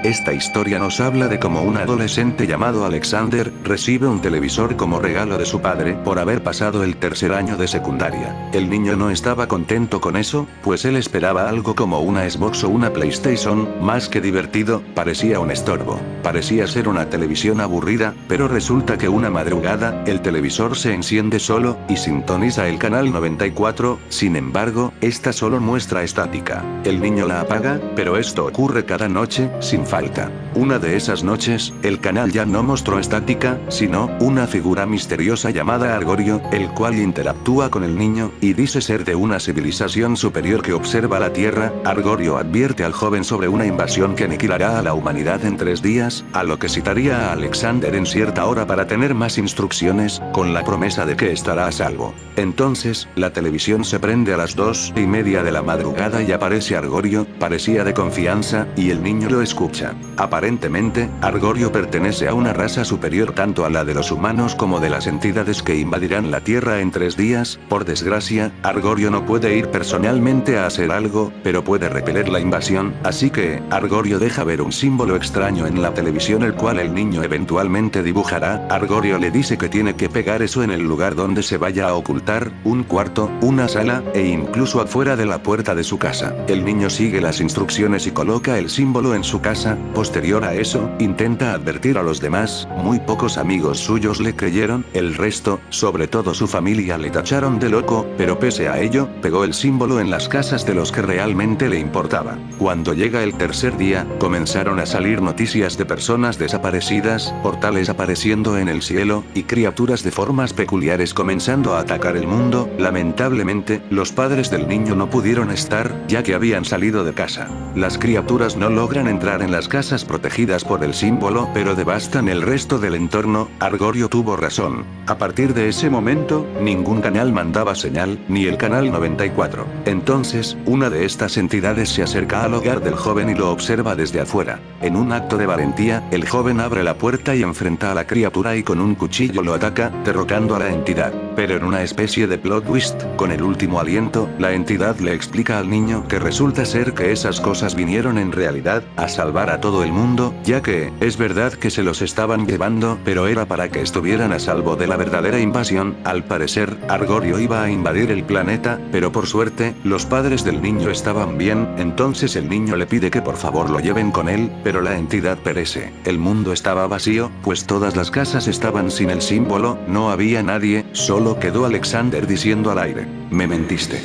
Esta historia nos habla de cómo un adolescente llamado Alexander recibe un televisor como regalo de su padre por haber pasado el 3er año de secundaria. El niño no estaba contento con eso, pues él esperaba algo como una Xbox o una PlayStation, más que divertido, parecía un estorbo. Parecía ser una televisión aburrida, pero resulta que una madrugada, el televisor se enciende solo, y sintoniza el canal 94, sin embargo, esta solo muestra estática. El niño la apaga, pero esto ocurre cada noche, sin falta. Una de esas noches, el canal ya no mostró estática, sino una figura misteriosa llamada Argorio, el cual interactúa con el niño, y dice ser de una civilización superior que observa la Tierra. Argorio advierte al joven sobre una invasión que aniquilará a la humanidad en 3 días, a lo que citaría a Alexander en cierta hora para tener más instrucciones, con la promesa de que estará a salvo. Entonces, la televisión se prende a las 2:30 de la madrugada y aparece Argorio, parecía de confianza, y el niño lo escucha. Aparentemente, Argorio pertenece a una raza superior tanto a la de los humanos como de las entidades que invadirán la Tierra en 3 días. Por desgracia, Argorio no puede ir personalmente a hacer algo, pero puede repeler la invasión, así que, Argorio deja ver un símbolo extraño en la televisión el cual el niño eventualmente dibujará. Argorio le dice que tiene que pegar eso en el lugar donde se vaya a ocultar, un cuarto, una sala, e incluso afuera de la puerta de su casa. El niño sigue las instrucciones y coloca el símbolo en su casa. Posteriormente, Posterior a eso, intenta advertir a los demás, muy pocos amigos suyos le creyeron, el resto, sobre todo su familia, le tacharon de loco, pero pese a ello, pegó el símbolo en las casas de los que realmente le importaba. Cuando llega el tercer día, comenzaron a salir noticias de personas desaparecidas, portales apareciendo en el cielo, y criaturas de formas peculiares comenzando a atacar el mundo. Lamentablemente, los padres del niño no pudieron estar, ya que habían salido de casa. Las criaturas no logran entrar en las casas protegidas por el símbolo, pero devastan el resto del entorno. Argorio tuvo razón. A partir de ese momento, ningún canal mandaba señal, ni el canal 94. Entonces, una de estas entidades se acerca al hogar del joven y lo observa desde afuera. En un acto de valentía, el joven abre la puerta y enfrenta a la criatura y con un cuchillo lo ataca, derrotando a la entidad. Pero en una especie de plot twist, con el último aliento, la entidad le explica al niño que resulta ser que esas cosas vinieron en realidad a salvar a todo el mundo, ya que, es verdad que se los estaban llevando, pero era para que estuvieran a salvo de la verdadera invasión. Al parecer, Argorio iba a invadir el planeta, pero por suerte, los padres del niño estaban bien, entonces el niño le pide que por favor lo lleven con él, pero la entidad perece. El mundo estaba vacío, pues todas las casas estaban sin el símbolo, no había nadie, solo quedó Alexander diciendo al aire: "Me mentiste",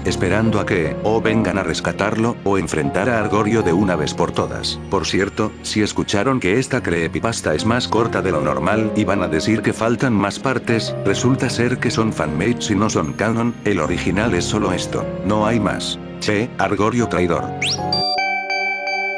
esperando a que, o vengan a rescatarlo, o enfrentar a Argorio de una vez por todas. Por cierto, si escucharon que esta creepypasta es más corta de lo normal y van a decir que faltan más partes, resulta ser que son fanmates y no son canon, el original es solo esto, no hay más. Che, Argorio traidor.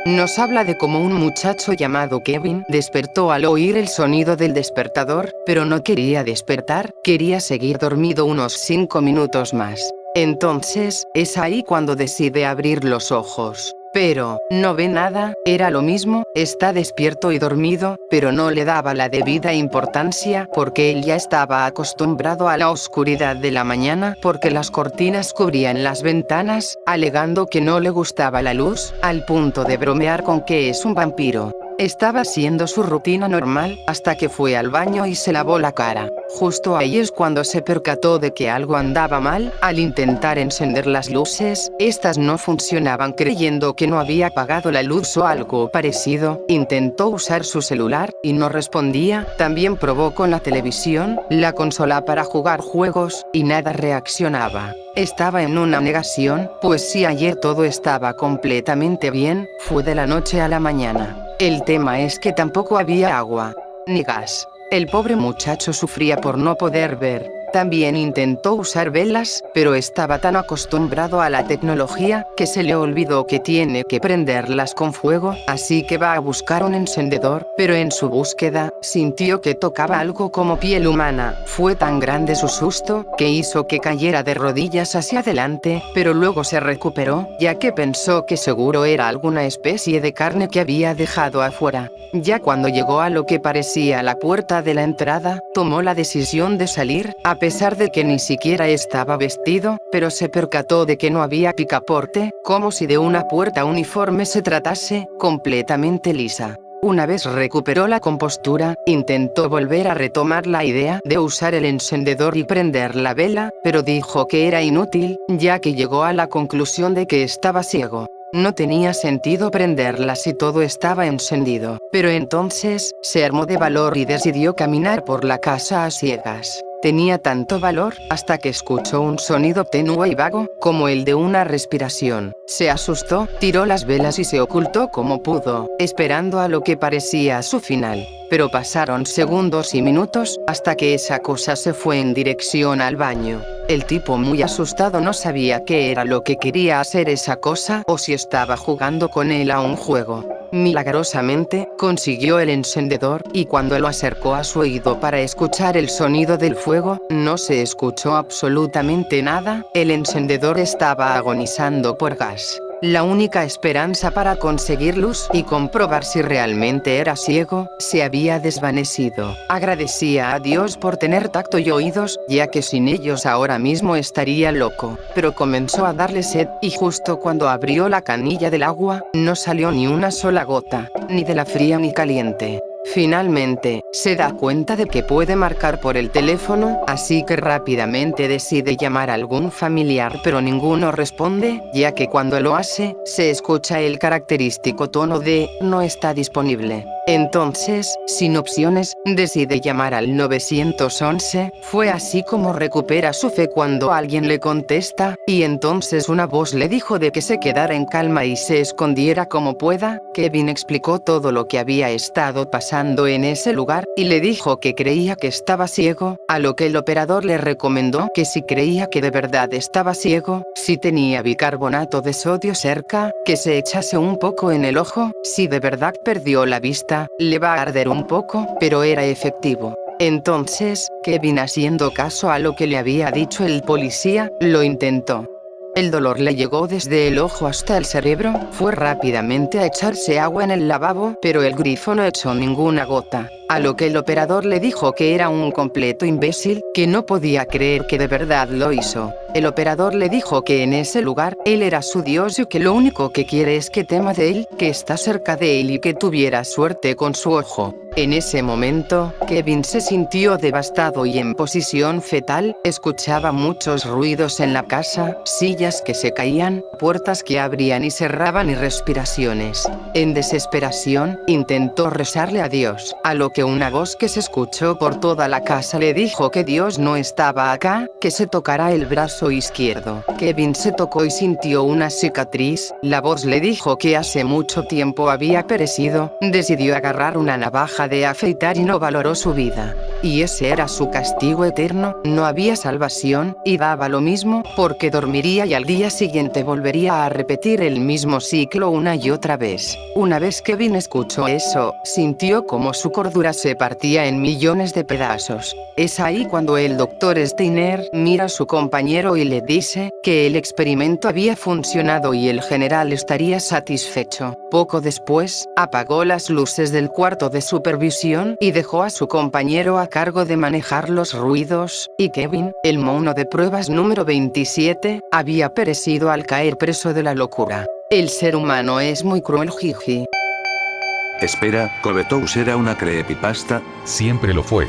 Nos habla de cómo un muchacho llamado Kevin despertó al oír el sonido del despertador, pero no quería despertar, quería seguir dormido unos 5 minutos más. Entonces, es ahí cuando decide abrir los ojos. Pero, no ve nada, era lo mismo, está despierto y dormido, pero no le daba la debida importancia porque él ya estaba acostumbrado a la oscuridad de la mañana porque las cortinas cubrían las ventanas, alegando que no le gustaba la luz, al punto de bromear con que es un vampiro. Estaba haciendo su rutina normal, hasta que fue al baño y se lavó la cara. Justo ahí es cuando se percató de que algo andaba mal. Al intentar encender las luces, estas no funcionaban, creyendo que no había apagado la luz o algo parecido. Intentó usar su celular, y no respondía. También probó con la televisión, la consola para jugar juegos, y nada reaccionaba. Estaba en una negación, pues si ayer todo estaba completamente bien, fue de la noche a la mañana. El tema es que tampoco había agua, ni gas. El pobre muchacho sufría por no poder ver. También intentó usar velas, pero estaba tan acostumbrado a la tecnología, que se le olvidó que tiene que prenderlas con fuego, así que va a buscar un encendedor, pero en su búsqueda, sintió que tocaba algo como piel humana. Fue tan grande su susto, que hizo que cayera de rodillas hacia adelante, pero luego se recuperó, ya que pensó que seguro era alguna especie de carne que había dejado afuera. Ya cuando llegó a lo que parecía la puerta de la entrada, tomó la decisión de salir, a pesar de que ni siquiera estaba vestido, pero se percató de que no había picaporte, como si de una puerta uniforme se tratase, completamente lisa. Una vez recuperó la compostura, intentó volver a retomar la idea de usar el encendedor y prender la vela, pero dijo que era inútil, ya que llegó a la conclusión de que estaba ciego. No tenía sentido prenderla si todo estaba encendido, pero entonces, se armó de valor y decidió caminar por la casa a ciegas. Tenía tanto valor, hasta que escuchó un sonido tenue y vago, como el de una respiración. Se asustó, tiró las velas y se ocultó como pudo, esperando a lo que parecía su final. Pero pasaron segundos y minutos, hasta que esa cosa se fue en dirección al baño. El tipo, muy asustado, no sabía qué era lo que quería hacer esa cosa, o si estaba jugando con él a un juego. Milagrosamente, consiguió el encendedor, y cuando lo acercó a su oído para escuchar el sonido del fuego, no se escuchó absolutamente nada. El encendedor estaba agonizando por gas. La única esperanza para conseguir luz y comprobar si realmente era ciego, se había desvanecido. Agradecía a Dios por tener tacto y oídos, ya que sin ellos ahora mismo estaría loco. Pero comenzó a darle sed, y justo cuando abrió la canilla del agua, no salió ni una sola gota, ni de la fría ni caliente. Finalmente, se da cuenta de que puede marcar por el teléfono, así que rápidamente decide llamar a algún familiar, pero ninguno responde, ya que cuando lo hace, se escucha el característico tono de "no está disponible". Entonces, sin opciones, decide llamar al 911, fue así como recupera su fe cuando alguien le contesta, y entonces una voz le dijo de que se quedara en calma y se escondiera como pueda. Kevin explicó todo lo que había estado pasando en ese lugar, y le dijo que creía que estaba ciego, a lo que el operador le recomendó que si creía que de verdad estaba ciego, si tenía bicarbonato de sodio cerca, que se echase un poco en el ojo, si de verdad perdió la vista, le va a arder un poco, pero era efectivo. Entonces, Kevin, haciendo caso a lo que le había dicho el policía, lo intentó. El dolor le llegó desde el ojo hasta el cerebro, fue rápidamente a echarse agua en el lavabo, pero el grifo no echó ninguna gota. A lo que el operador le dijo que era un completo imbécil, que no podía creer que de verdad lo hizo. El operador le dijo que en ese lugar, él era su Dios y que lo único que quiere es que tema de él, que está cerca de él y que tuviera suerte con su ojo. En ese momento, Kevin se sintió devastado y en posición fetal, escuchaba muchos ruidos en la casa, sillas que se caían, puertas que abrían y cerraban y respiraciones. En desesperación, intentó rezarle a Dios, a lo que una voz que se escuchó por toda la casa le dijo que Dios no estaba acá, que se tocara el brazo izquierdo. Kevin se tocó y sintió una cicatriz, la voz le dijo que hace mucho tiempo había perecido, decidió agarrar una navaja de afeitar y no valoró su vida. Y ese era su castigo eterno, no había salvación, y daba lo mismo, porque dormiría y al día siguiente volvería a repetir el mismo ciclo una y otra vez. Una vez Kevin escuchó eso, sintió como su cordura se partía en millones de pedazos. Es ahí cuando el Dr. Steiner mira a su compañero y le dice que el experimento había funcionado y el general estaría satisfecho. Poco después, apagó las luces del cuarto de supervisión y dejó a su compañero a cargo de manejar los ruidos, y Kevin, el mono de pruebas número 27, había perecido al caer preso de la locura. El ser humano es muy cruel, jiji. Espera, ¿Covetous era una creepypasta? Siempre lo fue.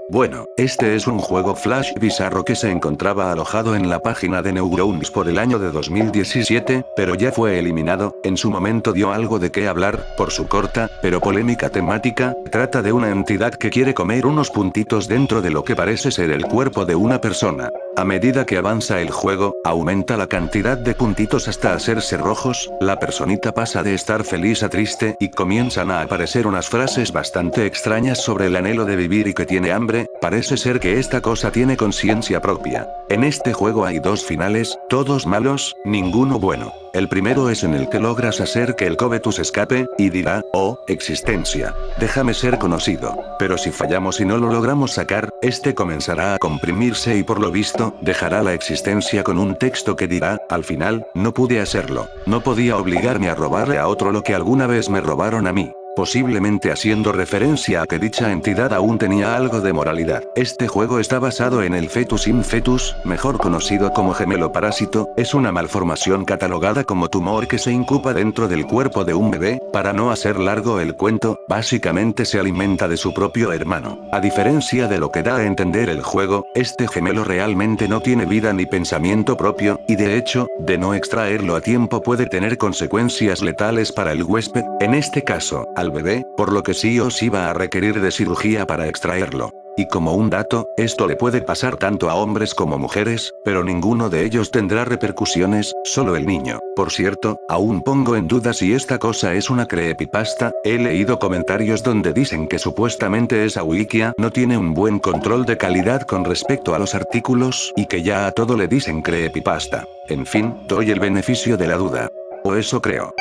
Bueno, este es un juego flash bizarro que se encontraba alojado en la página de Newgrounds por el año de 2017, pero ya fue eliminado. En su momento dio algo de qué hablar, por su corta, pero polémica temática. Trata de una entidad que quiere comer unos puntitos dentro de lo que parece ser el cuerpo de una persona. A medida que avanza el juego, aumenta la cantidad de puntitos hasta hacerse rojos, la personita pasa de estar feliz a triste y comienzan a aparecer unas frases bastante extrañas sobre el anhelo de vivir y que tiene hambre. Parece ser que esta cosa tiene conciencia propia. En este juego hay dos finales, todos malos, ninguno bueno. El primero es en el que logras hacer que el Covetous escape, y dirá, oh, existencia, déjame ser conocido. Pero si fallamos y no lo logramos sacar, este comenzará a comprimirse y por lo visto, dejará la existencia con un texto que dirá, al final, no pude hacerlo. No podía obligarme a robarle a otro lo que alguna vez me robaron a mí. Posiblemente haciendo referencia a que dicha entidad aún tenía algo de moralidad. Este juego está basado en el fetus in fetus, mejor conocido como gemelo parásito, es una malformación catalogada como tumor que se incuba dentro del cuerpo de un bebé. Para no hacer largo el cuento, básicamente se alimenta de su propio hermano. A diferencia de lo que da a entender el juego, este gemelo realmente no tiene vida ni pensamiento propio, y de hecho, de no extraerlo a tiempo puede tener consecuencias letales para el huésped, en este caso, al bebé, por lo que sí o sí va a requerir de cirugía para extraerlo. Y como un dato, esto le puede pasar tanto a hombres como mujeres, pero ninguno de ellos tendrá repercusiones, solo el niño. Por cierto, aún pongo en duda si esta cosa es una creepypasta. He leído comentarios donde dicen que supuestamente esa wikia no tiene un buen control de calidad con respecto a los artículos y que ya a todo le dicen creepypasta. En fin, doy el beneficio de la duda. O eso creo.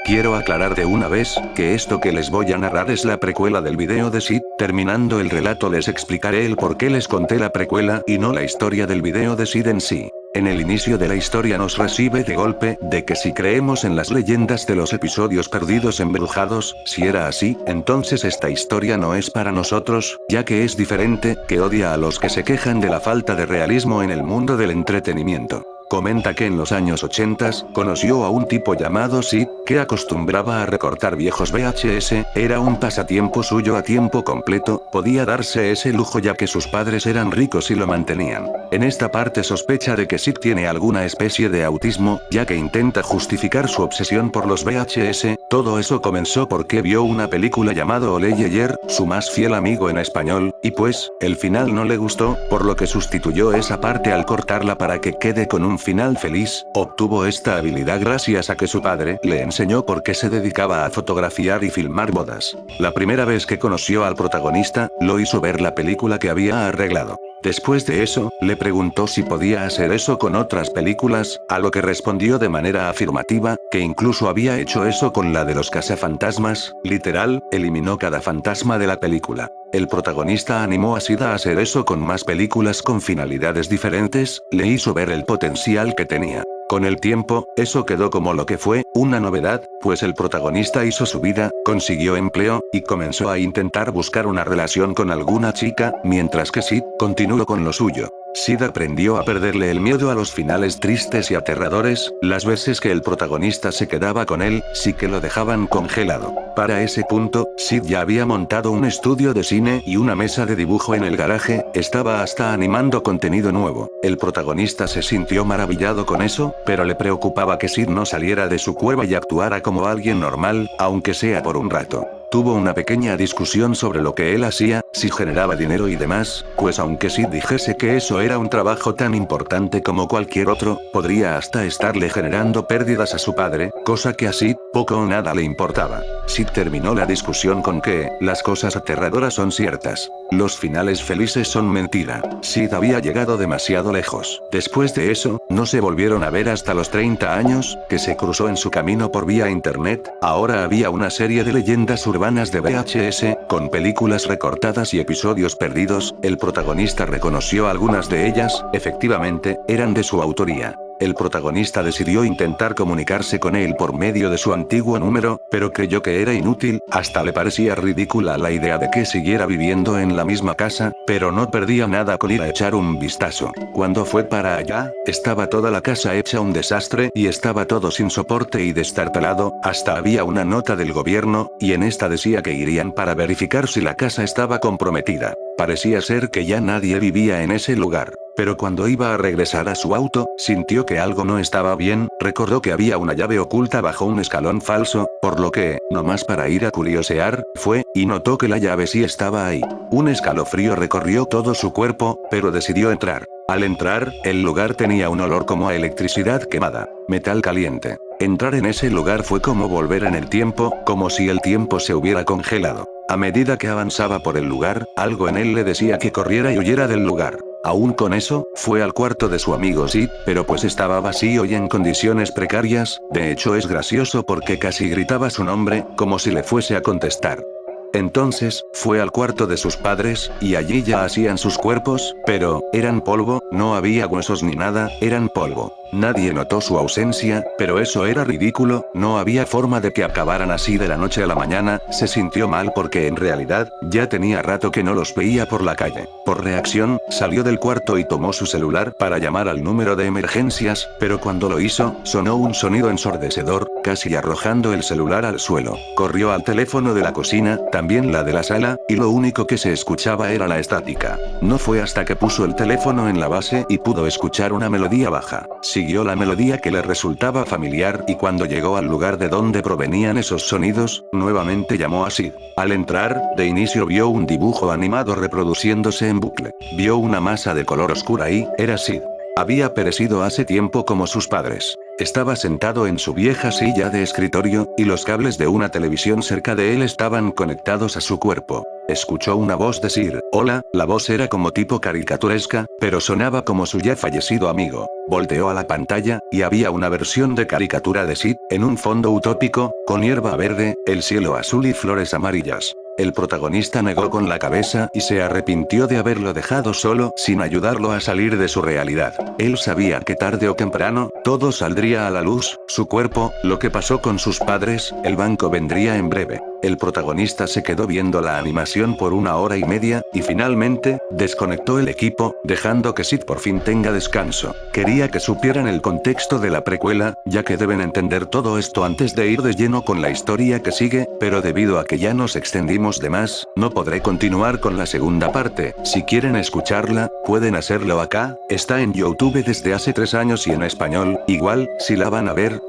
Quiero aclarar de una vez, que esto que les voy a narrar es la precuela del video de Sid. Terminando el relato les explicaré el por qué les conté la precuela y no la historia del video de Sid en sí. En el inicio de la historia nos recibe de golpe, de que si creemos en las leyendas de los episodios perdidos embrujados, si era así, entonces esta historia no es para nosotros, ya que es diferente, que odia a los que se quejan de la falta de realismo en el mundo del entretenimiento. Comenta que en los años 80 conoció a un tipo llamado Sid, que acostumbraba a recortar viejos VHS, era un pasatiempo suyo a tiempo completo, podía darse ese lujo ya que sus padres eran ricos y lo mantenían. En esta parte sospecha de que Sid tiene alguna especie de autismo, ya que intenta justificar su obsesión por los VHS, todo eso comenzó porque vio una película llamado Ole Yeller, su más fiel amigo en español, y pues, el final no le gustó, por lo que sustituyó esa parte al cortarla para que quede con un final feliz. Obtuvo esta habilidad gracias a que su padre le enseñó por qué se dedicaba a fotografiar y filmar bodas. La primera vez que conoció al protagonista, lo hizo ver la película que había arreglado. Después de eso, le preguntó si podía hacer eso con otras películas, a lo que respondió de manera afirmativa, que incluso había hecho eso con la de los cazafantasmas, literal, eliminó cada fantasma de la película. El protagonista animó a Sid a hacer eso con más películas con finalidades diferentes, le hizo ver el potencial que tenía. Con el tiempo, eso quedó como lo que fue, una novedad, pues el protagonista hizo su vida, consiguió empleo, y comenzó a intentar buscar una relación con alguna chica, mientras que Sid continuó con lo suyo. Sid aprendió a perderle el miedo a los finales tristes y aterradores, las veces que el protagonista se quedaba con él, sí que lo dejaban congelado. Para ese punto, Sid ya había montado un estudio de cine y una mesa de dibujo en el garaje, estaba hasta animando contenido nuevo. El protagonista se sintió maravillado con eso, pero le preocupaba que Sid no saliera de su cueva y actuara como alguien normal, aunque sea por un rato. Tuvo una pequeña discusión sobre lo que él hacía, si generaba dinero y demás, pues aunque Sid dijese que eso era un trabajo tan importante como cualquier otro, podría hasta estarle generando pérdidas a su padre, cosa que a Sid poco o nada le importaba. Sid terminó la discusión con que, las cosas aterradoras son ciertas. Los finales felices son mentira. Sid había llegado demasiado lejos. Después de eso, no se volvieron a ver hasta los 30 años, que se cruzó en su camino por vía internet. Ahora había una serie de leyendas urbanas de VHS, con películas recortadas y episodios perdidos. El protagonista reconoció algunas de ellas, efectivamente, eran de su autoría. El protagonista decidió intentar comunicarse con él por medio de su antiguo número, pero creyó que era inútil, hasta le parecía ridícula la idea de que siguiera viviendo en la misma casa, pero no perdía nada con ir a echar un vistazo. Cuando fue para allá, estaba toda la casa hecha un desastre y estaba todo sin soporte y destartalado, hasta había una nota del gobierno, y en esta decía que irían para verificar si la casa estaba comprometida. Parecía ser que ya nadie vivía en ese lugar. Pero cuando iba a regresar a su auto, sintió que algo no estaba bien, recordó que había una llave oculta bajo un escalón falso, por lo que, nomás para ir a curiosear, fue, y notó que la llave sí estaba ahí. Un escalofrío recorrió todo su cuerpo, pero decidió entrar. Al entrar, el lugar tenía un olor como a electricidad quemada, metal caliente. Entrar en ese lugar fue como volver en el tiempo, como si el tiempo se hubiera congelado. A medida que avanzaba por el lugar, algo en él le decía que corriera y huyera del lugar. Aún con eso, fue al cuarto de su amigo Sid, pero pues estaba vacío y en condiciones precarias. De hecho es gracioso porque casi gritaba su nombre, como si le fuese a contestar. Entonces, fue al cuarto de sus padres, y allí ya hacían sus cuerpos, pero, eran polvo, no había huesos ni nada, eran polvo. Nadie notó su ausencia, pero eso era ridículo, no había forma de que acabaran así de la noche a la mañana. Se sintió mal porque en realidad, ya tenía rato que no los veía por la calle. Por reacción, salió del cuarto y tomó su celular para llamar al número de emergencias, pero cuando lo hizo, sonó un sonido ensordecedor, casi arrojando el celular al suelo. Corrió al teléfono de la cocina, también la de la sala, y lo único que se escuchaba era la estática. No fue hasta que puso el teléfono en la base y pudo escuchar una melodía baja. Siguió la melodía que le resultaba familiar y cuando llegó al lugar de donde provenían esos sonidos, nuevamente llamó a Sid. Al entrar, de inicio vio un dibujo animado reproduciéndose en bucle. Vio una masa de color oscura y, era Sid. Había perecido hace tiempo como sus padres. Estaba sentado en su vieja silla de escritorio, y los cables de una televisión cerca de él estaban conectados a su cuerpo. Escuchó una voz decir, hola, la voz era como tipo caricaturesca, pero sonaba como su ya fallecido amigo. Volteó a la pantalla, y había una versión de caricatura de Sid, en un fondo utópico, con hierba verde, el cielo azul y flores amarillas. El protagonista negó con la cabeza y se arrepintió de haberlo dejado solo, sin ayudarlo a salir de su realidad. Él sabía que tarde o temprano, todo saldría a la luz, su cuerpo, lo que pasó con sus padres, el banco vendría en breve. El protagonista se quedó viendo la animación por 1 hora y media, y finalmente, desconectó el equipo, dejando que Sid por fin tenga descanso. Quería que supieran el contexto de la precuela, ya que deben entender todo esto antes de ir de lleno con la historia que sigue, pero debido a que ya nos extendimos de más, no podré continuar con la segunda parte. Si quieren escucharla, pueden hacerlo acá, está en YouTube desde hace 3 años y en español. Igual, si la van a ver,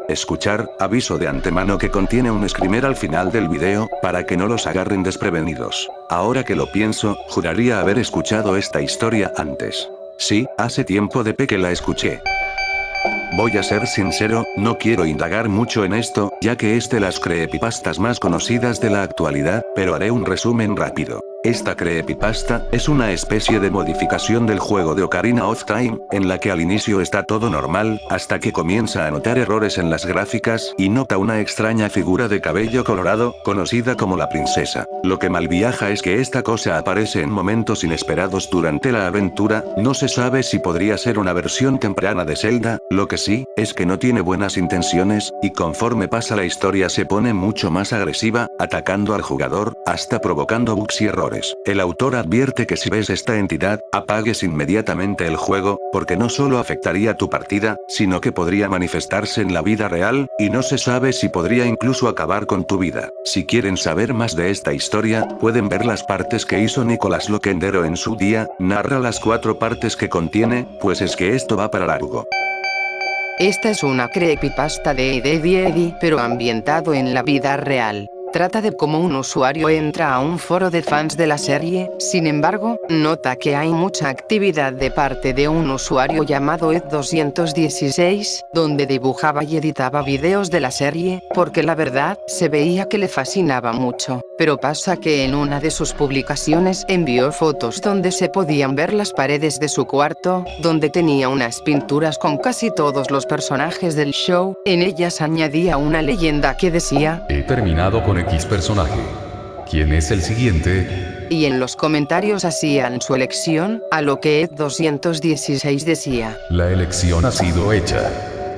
escuchar, aviso de antemano que contiene un screamer al final del video, para que no los agarren desprevenidos. Ahora que lo pienso, juraría haber escuchado esta historia antes. Sí, hace tiempo de que la escuché. Voy a ser sincero, no quiero indagar mucho en esto, ya que es de las creepypastas más conocidas de la actualidad, pero haré un resumen rápido. Esta creepypasta es una especie de modificación del juego de Ocarina of Time, en la que al inicio está todo normal, hasta que comienza a notar errores en las gráficas y nota una extraña figura de cabello colorado, conocida como la princesa. Lo que malviaja es que esta cosa aparece en momentos inesperados durante la aventura, no se sabe si podría ser una versión temprana de Zelda, lo que sí, es que no tiene buenas intenciones, y conforme pasa la historia se pone mucho más agresiva, atacando al jugador, hasta provocando bugs y errores. El autor advierte que si ves esta entidad, apagues inmediatamente el juego, porque no solo afectaría tu partida, sino que podría manifestarse en la vida real, y no se sabe si podría incluso acabar con tu vida. Si quieren saber más de esta historia, pueden ver las partes que hizo Nicolás Loquendero en su día, narra las 4 partes que contiene, pues es que esto va para largo. Esta es una creepypasta de Ed, Eddy Eddy, pero ambientado en la vida real. Trata de cómo un usuario entra a un foro de fans de la serie, sin embargo, nota que hay mucha actividad de parte de un usuario llamado Ed216, donde dibujaba y editaba videos de la serie, porque la verdad, se veía que le fascinaba mucho. Pero pasa que en una de sus publicaciones envió fotos donde se podían ver las paredes de su cuarto, donde tenía unas pinturas con casi todos los personajes del show, en ellas añadía una leyenda que decía: he terminado con X personaje. ¿Quién es el siguiente? Y en los comentarios hacían su elección, a lo que Ed216 decía: la elección ha sido hecha.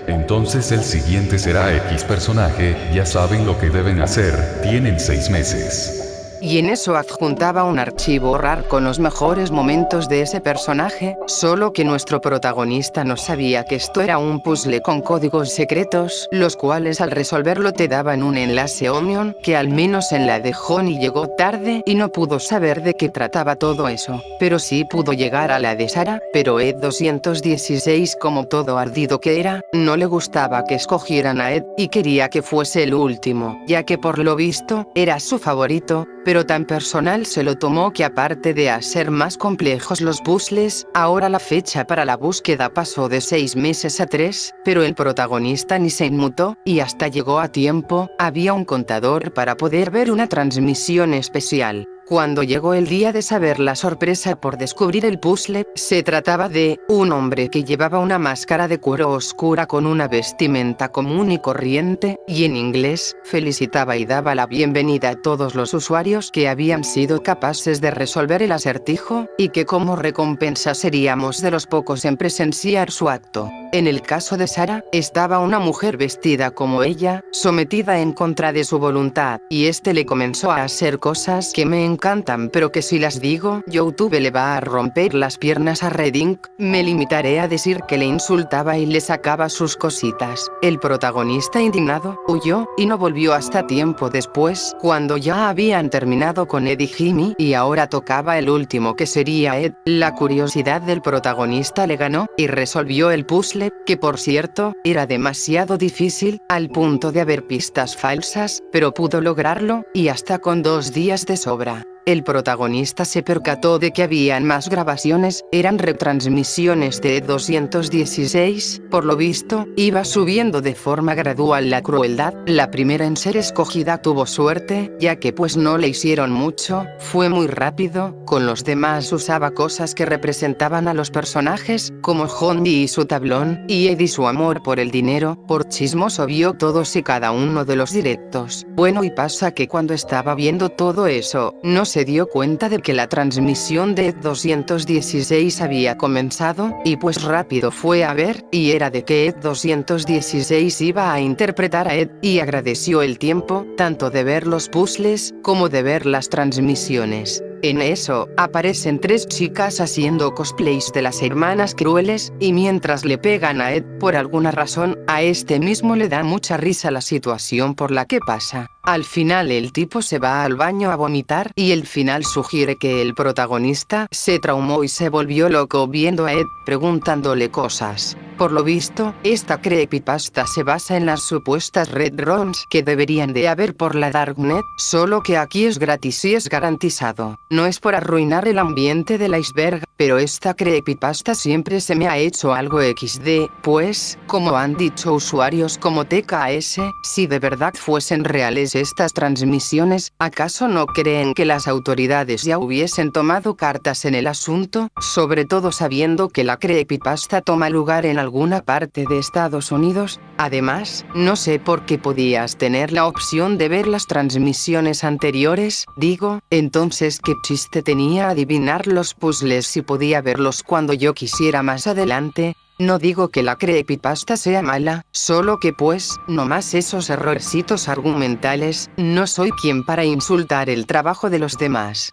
Entonces el siguiente será X personaje, ya saben lo que deben hacer, tienen 6 meses. Y en eso adjuntaba un archivo RAR con los mejores momentos de ese personaje, solo que nuestro protagonista no sabía que esto era un puzzle con códigos secretos, los cuales al resolverlo te daban un enlace Onion, que al menos en la de Honey llegó tarde y no pudo saber de qué trataba todo eso, pero sí pudo llegar a la de Sarah, pero Ed216, como todo ardido que era, no le gustaba que escogieran a Ed, y quería que fuese el último, ya que por lo visto, era su favorito, pero tan personal se lo tomó que aparte de hacer más complejos los puzzles, ahora la fecha para la búsqueda pasó de 6 meses a 3, pero el protagonista ni se inmutó, y hasta llegó a tiempo, había un contador para poder ver una transmisión especial. Cuando llegó el día de saber la sorpresa por descubrir el puzzle, se trataba de un hombre que llevaba una máscara de cuero oscura con una vestimenta común y corriente, y en inglés, felicitaba y daba la bienvenida a todos los usuarios que habían sido capaces de resolver el acertijo, y que como recompensa seríamos de los pocos en presenciar su acto. En el caso de Sarah, estaba una mujer vestida como ella, sometida en contra de su voluntad, y este le comenzó a hacer cosas que me encantan, pero que si las digo, YouTube le va a romper las piernas a Redding. Me limitaré a decir que le insultaba y le sacaba sus cositas. El protagonista indignado, huyó, y no volvió hasta tiempo después, cuando ya habían terminado con Ed y Jimmy, y ahora tocaba el último que sería Ed. La curiosidad del protagonista le ganó, y resolvió el puzzle, que por cierto, era demasiado difícil, al punto de haber pistas falsas, pero pudo lograrlo, y hasta con 2 días de sobra. El protagonista se percató de que habían más grabaciones, eran retransmisiones de Ed216, por lo visto, iba subiendo de forma gradual la crueldad. La primera en ser escogida tuvo suerte, ya que pues no le hicieron mucho, fue muy rápido, con los demás usaba cosas que representaban a los personajes, como Honey y su tablón, y Ed y su amor por el dinero. Por chismoso vio todos y cada uno de los directos. Bueno, y pasa que cuando estaba viendo todo eso, no se dio cuenta de que la transmisión de Ed 216 había comenzado, y pues rápido fue a ver, y era de que Ed 216 iba a interpretar a Ed, y agradeció el tiempo, tanto de ver los puzzles, como de ver las transmisiones. En eso, aparecen 3 chicas haciendo cosplays de las hermanas crueles, y mientras le pegan a Ed, por alguna razón, a este mismo le da mucha risa la situación por la que pasa. Al final el tipo se va al baño a vomitar, y el final sugiere que el protagonista se traumó y se volvió loco viendo a Ed, preguntándole cosas. Por lo visto, esta creepypasta se basa en las supuestas red ROMs que deberían de haber por la Darknet, solo que aquí es gratis y es garantizado. No es por arruinar el ambiente del iceberg, pero esta creepypasta siempre se me ha hecho algo XD, pues, como han dicho usuarios como TKS, si de verdad fuesen reales estas transmisiones, ¿acaso no creen que las autoridades ya hubiesen tomado cartas en el asunto, sobre todo sabiendo que la creepypasta toma lugar en alguna parte de Estados Unidos? Además, no sé por qué podías tener la opción de ver las transmisiones anteriores, digo, entonces ¿qué chiste tenía adivinar los puzzles si podía verlos cuando yo quisiera más adelante? No digo que la creepypasta sea mala, solo que pues, no más esos errorcitos argumentales, no soy quien para insultar el trabajo de los demás.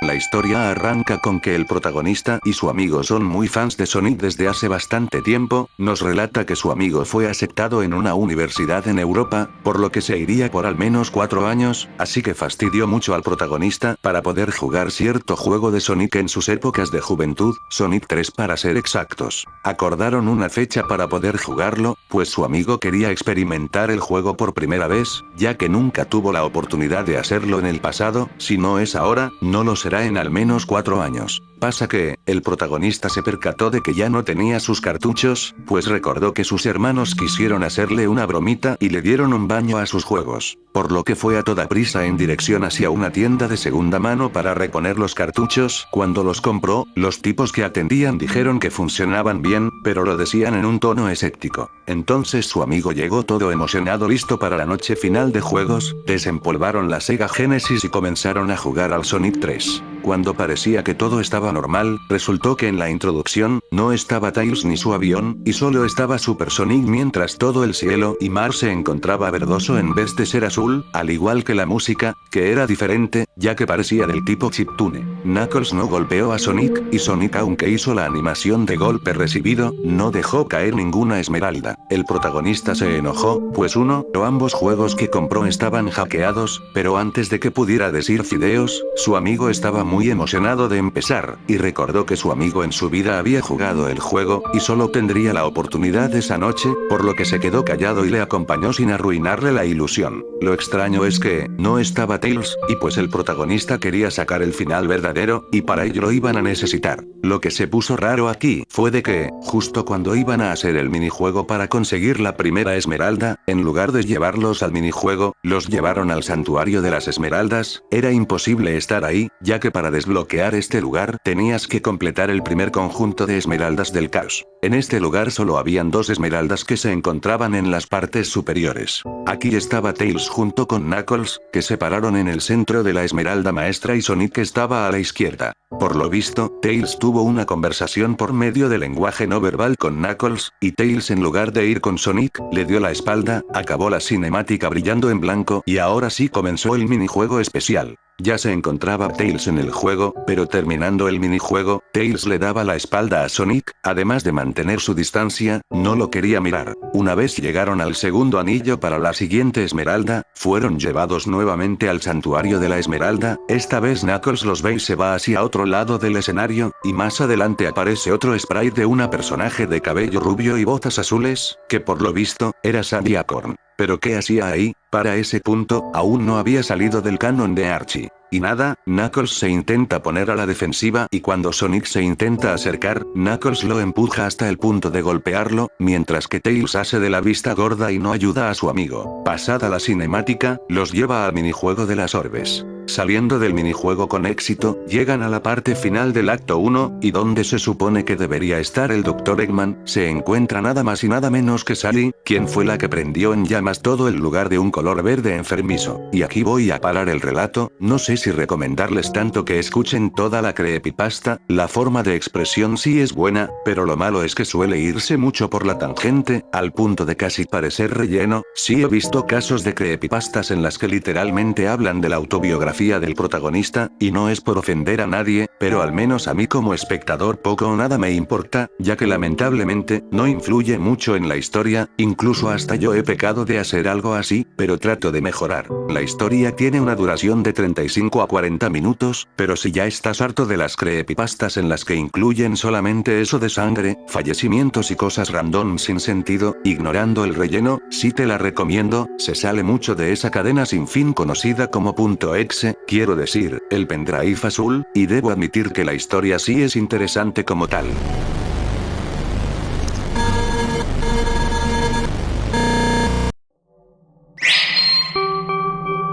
La historia arranca con que el protagonista y su amigo son muy fans de Sonic desde hace bastante tiempo. Nos relata que su amigo fue aceptado en una universidad en Europa, por lo que se iría por al menos 4 años, así que fastidió mucho al protagonista para poder jugar cierto juego de Sonic en sus épocas de juventud, Sonic 3 para ser exactos. Acordaron una fecha para poder jugarlo, pues su amigo quería experimentar el juego por primera vez, ya que nunca tuvo la oportunidad de hacerlo en el pasado. Si no es ahora, no lo será en al menos 4 años. Pasa que, el protagonista se percató de que ya no tenía sus cartuchos, pues recordó que sus hermanos quisieron hacerle una bromita y le dieron un baño a sus juegos, por lo que fue a toda prisa en dirección hacia una tienda de segunda mano para reponer los cartuchos. Cuando los compró, los tipos que atendían dijeron que funcionaban bien, pero lo decían en un tono escéptico. Entonces su amigo llegó todo emocionado listo para la noche final de juegos, desempolvaron la Sega Genesis y comenzaron a jugar al Sonic 3. Cuando parecía que todo estaba normal, resultó que en la introducción, no estaba Tails ni su avión, y solo estaba Super Sonic mientras todo el cielo y mar se encontraba verdoso en vez de ser azul, al igual que la música, que era diferente, ya que parecía del tipo chiptune. Knuckles no golpeó a Sonic, y Sonic aunque hizo la animación de golpe recibido, no dejó caer ninguna esmeralda. El protagonista se enojó, pues uno o ambos juegos que compró estaban hackeados, pero antes de que pudiera decir fideos, su amigo estaba muy emocionado de empezar, y recordó que su amigo en su vida había jugado el juego, y solo tendría la oportunidad esa noche, por lo que se quedó callado y le acompañó sin arruinarle la ilusión. Lo extraño es que, no estaba Tails, y pues el protagonista quería sacar el final verdadero, y para ello lo iban a necesitar. Lo que se puso raro aquí, fue de que, justo cuando iban a hacer el minijuego para conseguir la primera esmeralda, en lugar de llevarlos al minijuego, los llevaron al santuario de las esmeraldas. Era imposible estar ahí, ya que para desbloquear este lugar, tenías que completar el primer conjunto de esmeraldas del caos. En este lugar solo habían 2 esmeraldas que se encontraban en las partes superiores. Aquí estaba Tails junto con Knuckles, que se pararon en el centro de la esmeralda maestra y Sonic estaba a la izquierda. Por lo visto, Tails tuvo una conversación por medio de lenguaje no verbal con Knuckles, y Tails en lugar de ir con Sonic, le dio la espalda, acabó la cinemática brillando en blanco y ahora sí comenzó el minijuego especial. Ya se encontraba Tails en el juego, pero terminando el minijuego, Tails le daba la espalda a Sonic, además de mantener su distancia, no lo quería mirar. Una vez llegaron al segundo anillo para la siguiente esmeralda, fueron llevados nuevamente al santuario de la esmeralda. Esta vez Knuckles los ve y se va hacia otro lado del escenario, y más adelante aparece otro sprite de una personaje de cabello rubio y botas azules, que por lo visto, era Sandy Acorn. ¿Pero qué hacía ahí? Para ese punto, aún no había salido del canon de Archie. Y nada, Knuckles se intenta poner a la defensiva y cuando Sonic se intenta acercar, Knuckles lo empuja hasta el punto de golpearlo, mientras que Tails hace de la vista gorda y no ayuda a su amigo. Pasada la cinemática, los lleva al minijuego de las orbes. Saliendo del minijuego con éxito, llegan a la parte final del acto 1, y donde se supone que debería estar el Dr. Eggman, se encuentra nada más y nada menos que Sally, quien fue la que prendió en llamas todo el lugar de un color verde enfermizo. Y aquí voy a parar el relato, no sé si recomendarles tanto que escuchen toda la creepypasta, la forma de expresión sí es buena, pero lo malo es que suele irse mucho por la tangente, al punto de casi parecer relleno. Sí he visto casos de creepypastas en las que literalmente hablan de la autobiografía del protagonista, y no es por ofender a nadie, pero al menos a mí como espectador poco o nada me importa, ya que lamentablemente, no influye mucho en la historia, incluso hasta yo he pecado de hacer algo así, pero trato de mejorar. La historia tiene una duración de 35 a 40 minutos, pero si ya estás harto de las creepypastas en las que incluyen solamente eso de sangre, fallecimientos y cosas random sin sentido, ignorando el relleno, sí te la recomiendo, se sale mucho de esa cadena sin fin conocida como .exe, quiero decir, el pendrive azul, y debo admitir que la historia sí es interesante como tal.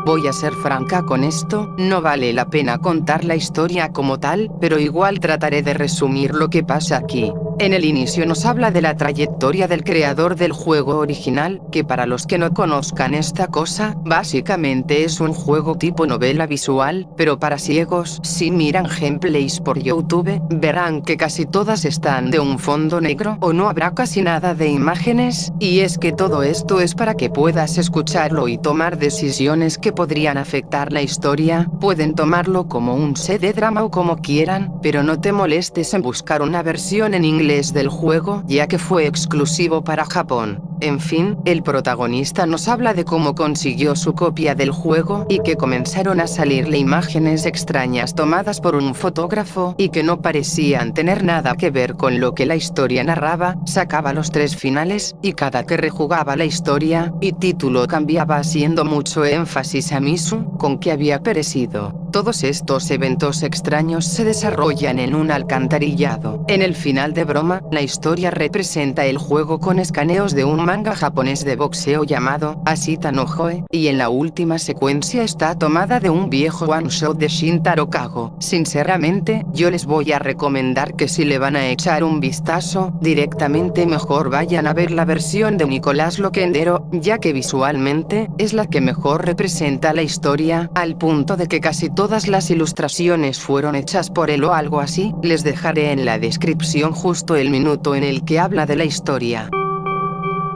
Voy a ser franca con esto, no vale la pena contar la historia como tal, pero igual trataré de resumir lo que pasa aquí. En el inicio nos habla de la trayectoria del creador del juego original, que para los que no conozcan esta cosa, básicamente es un juego tipo novela visual, pero para ciegos. Si miran gameplays por YouTube, verán que casi todas están de un fondo negro o no habrá casi nada de imágenes, y es que todo esto es para que puedas escucharlo y tomar decisiones que podrían afectar la historia. Pueden tomarlo como un CD drama o como quieran, pero no te molestes en buscar una versión en inglés del juego, ya que fue exclusivo para Japón. En fin, el protagonista nos habla de cómo consiguió su copia del juego y que comenzaron a salirle imágenes extrañas tomadas por un fotógrafo y que no parecían tener nada que ver con lo que la historia narraba. Sacaba los 3 finales, y cada que rejugaba la historia y título cambiaba, haciendo mucho énfasis a Misu, con que había perecido. Todos estos eventos extraños se desarrollan en un alcantarillado. En el final de broma, la historia representa el juego con escaneos de un manga japonés de boxeo llamado Ashita no Joe, y en la última secuencia está tomada de un viejo one shot de Shintaro Kago. Sinceramente, yo les voy a recomendar que si le van a echar un vistazo, directamente mejor vayan a ver la versión de Nicolás Loquendero, ya que visualmente es la que mejor representa la historia, al punto de que casi todas las ilustraciones fueron hechas por él o algo así. Les dejaré en la descripción justo el minuto en el que habla de la historia.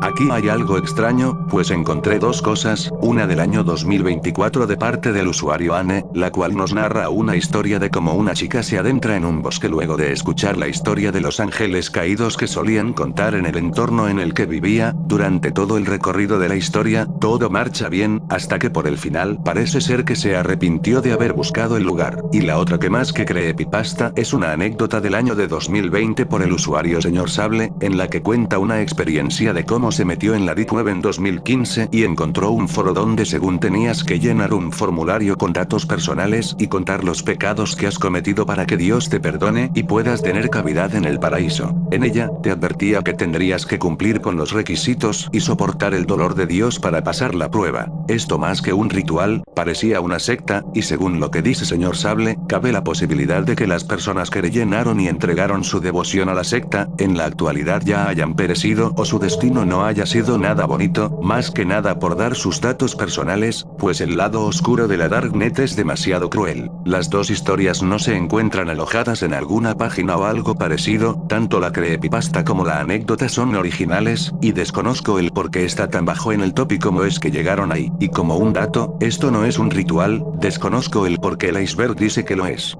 Aquí hay algo extraño, pues encontré 2 cosas, una del año 2024 de parte del usuario Anne, la cual nos narra una historia de cómo una chica se adentra en un bosque luego de escuchar la historia de los ángeles caídos que solían contar en el entorno en el que vivía. Durante todo el recorrido de la historia, todo marcha bien, hasta que por el final parece ser que se arrepintió de haber buscado el lugar. Y la otra que más que creepypasta es una anécdota del año de 2020 por el usuario Señor Sable, en la que cuenta una experiencia de cómo se metió en la Deep Web en 2015 y encontró un foro donde según tenías que llenar un formulario con datos personales y contar los pecados que has cometido para que Dios te perdone y puedas tener cavidad en el paraíso. En ella, te advertía que tendrías que cumplir con los requisitos y soportar el dolor de Dios para pasar la prueba. Esto más que un ritual, parecía una secta, y según lo que dice Señor Sable, cabe la posibilidad de que las personas que rellenaron y entregaron su devoción a la secta, en la actualidad ya hayan perecido o su destino no haya sido nada bonito, más que nada por dar sus datos personales, pues el lado oscuro de la Darknet es demasiado cruel. Las 2 historias no se encuentran alojadas en alguna página o algo parecido, tanto la creepypasta como la anécdota son originales, y desconozco el por qué está tan bajo en el top y cómo es que llegaron ahí. Y como un dato, esto no es un ritual, desconozco el por qué el iceberg dice que lo es.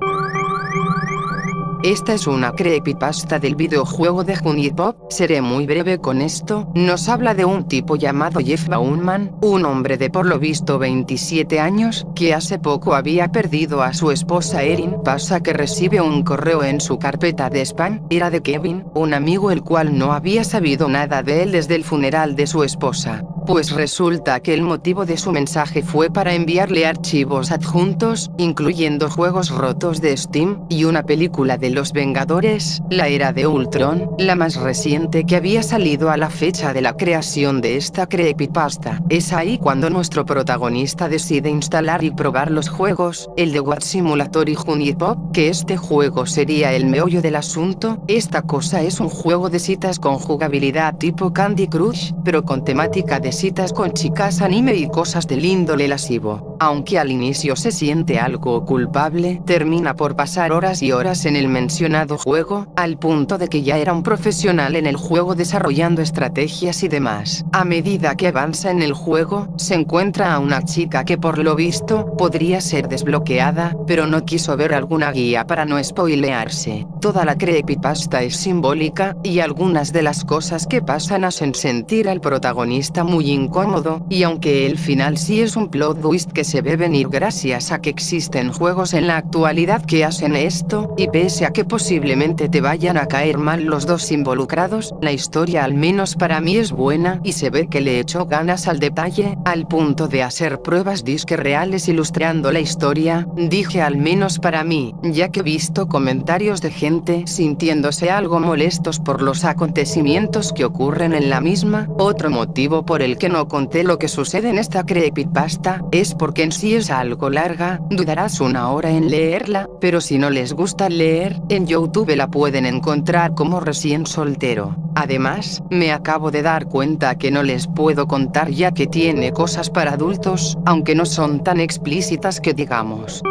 Esta es una creepypasta del videojuego de Junipop. Seré muy breve con esto. Nos habla de un tipo llamado Jeff Bauman, un hombre de por lo visto 27 años, que hace poco había perdido a su esposa Erin. Pasa que recibe un correo en su carpeta de spam. Era de Kevin, un amigo el cual no había sabido nada de él desde el funeral de su esposa. Pues resulta que el motivo de su mensaje fue para enviarle archivos adjuntos, incluyendo juegos rotos de Steam, y una película de Los Vengadores, la Era de Ultron, la más reciente que había salido a la fecha de la creación de esta creepypasta. Es ahí cuando nuestro protagonista decide instalar y probar los juegos, el de What Simulator y Junipop, que este juego sería el meollo del asunto. Esta cosa es un juego de citas con jugabilidad tipo Candy Crush, pero con temática de citas con chicas anime y cosas del índole lascivo. Aunque al inicio se siente algo culpable, termina por pasar horas y horas en el mencionado juego, al punto de que ya era un profesional en el juego desarrollando estrategias y demás. A medida que avanza en el juego, se encuentra a una chica que por lo visto, podría ser desbloqueada, pero no quiso ver alguna guía para no spoilearse. Toda la creepypasta es simbólica, y algunas de las cosas que pasan hacen sentir al protagonista muy incómodo, y aunque el final sí es un plot twist que se ve venir gracias a que existen juegos en la actualidad que hacen esto, y pese a que posiblemente te vayan a caer mal los dos involucrados, la historia al menos para mí es buena y se ve que le echó ganas al detalle, al punto de hacer pruebas disque reales ilustrando la historia, dije al menos para mí, ya que he visto comentarios de gente sintiéndose algo molestos por los acontecimientos que ocurren en la misma. Otro motivo por el que no conté lo que sucede en esta creepypasta, es porque en sí es algo larga, dudarás una hora en leerla, pero si no les gusta leer, en YouTube la pueden encontrar como Recién Soltero. Además, me acabo de dar cuenta que no les puedo contar ya que tiene cosas para adultos, aunque no son tan explícitas que digamos.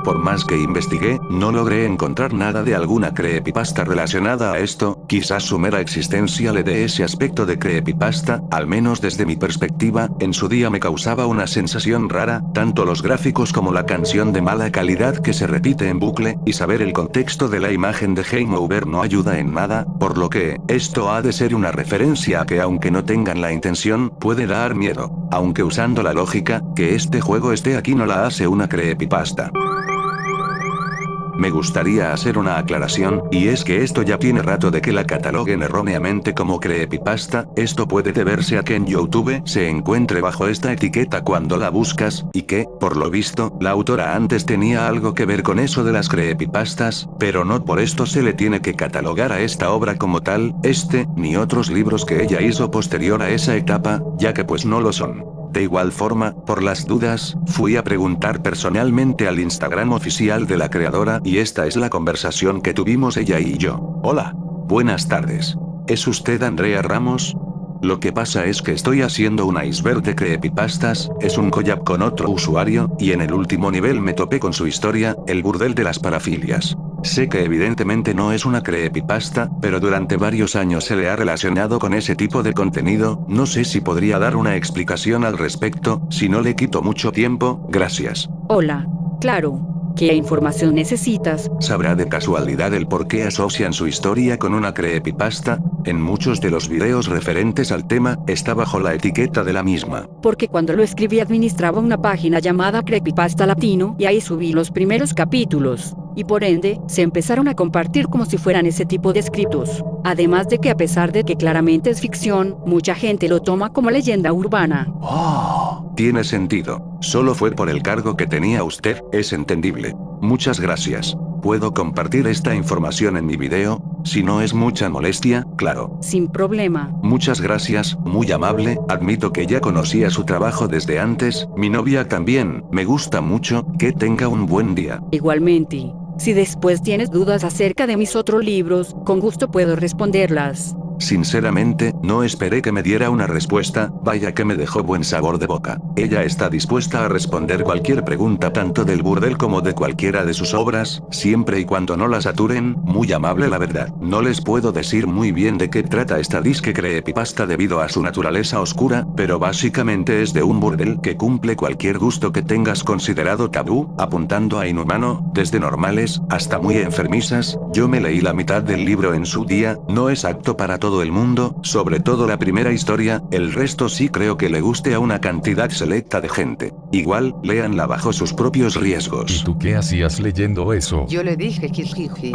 Por más que investigué, no logré encontrar nada de alguna creepypasta relacionada a esto. Quizás su mera existencia le dé ese aspecto de creepypasta, al menos desde mi perspectiva. En su día me causaba una sensación rara, tanto los gráficos como la canción de mala calidad que se repite en bucle, y saber el contexto de la imagen de Game Over no ayuda en nada, por lo que, esto ha de ser una referencia a que aunque no tengan la intención, puede dar miedo. Aunque usando la lógica, que este juego esté aquí no la hace una creepypasta. Me gustaría hacer una aclaración, y es que esto ya tiene rato de que la cataloguen erróneamente como creepypasta. Esto puede deberse a que en YouTube se encuentre bajo esta etiqueta cuando la buscas, y que, por lo visto, la autora antes tenía algo que ver con eso de las creepypastas, pero no por esto se le tiene que catalogar a esta obra como tal, ni otros libros que ella hizo posterior a esa etapa, ya que pues no lo son. De igual forma, por las dudas, fui a preguntar personalmente al Instagram oficial de la creadora y esta es la conversación que tuvimos ella y yo. Hola. Buenas tardes. ¿Es usted Andrea Ramos? Lo que pasa es que estoy haciendo un iceberg de creepypastas, es un collab con otro usuario, y en el último nivel me topé con su historia, el burdel de las parafilias. Sé que evidentemente no es una creepypasta, pero durante varios años se le ha relacionado con ese tipo de contenido. No sé si podría dar una explicación al respecto, si no le quito mucho tiempo, gracias. Hola. Claro. ¿Qué información necesitas? ¿Sabrá de casualidad el por qué asocian su historia con una creepypasta? En muchos de los videos referentes al tema, está bajo la etiqueta de la misma. Porque cuando lo escribí administraba una página llamada Creepypasta Latino y ahí subí los primeros capítulos. Y por ende, se empezaron a compartir como si fueran ese tipo de escritos. Además de que a pesar de que claramente es ficción, mucha gente lo toma como leyenda urbana. Oh, tiene sentido. Solo fue por el cargo que tenía usted, es entendible. Muchas gracias. ¿Puedo compartir esta información en mi video? Si no es mucha molestia, claro. Sin problema. Muchas gracias, muy amable. Admito que ya conocía su trabajo desde antes, mi novia también, me gusta mucho, que tenga un buen día. Igualmente. Si después tienes dudas acerca de mis otros libros, con gusto puedo responderlas. Sinceramente, no esperé que me diera una respuesta, vaya que me dejó buen sabor de boca. Ella está dispuesta a responder cualquier pregunta tanto del burdel como de cualquiera de sus obras, siempre y cuando no la saturen. Muy amable la verdad. No les puedo decir muy bien de qué trata esta disque creepypasta debido a su naturaleza oscura, pero básicamente es de un burdel que cumple cualquier gusto que tengas considerado tabú, apuntando a inhumano, desde normales, hasta muy enfermizas. Yo me leí la mitad del libro en su día, no es apto para todo el mundo, sobre todo la primera historia, el resto sí creo que le guste a una cantidad selecta de gente. Igual, léanla bajo sus propios riesgos. ¿Y tú qué hacías leyendo eso? Yo le dije jijiji.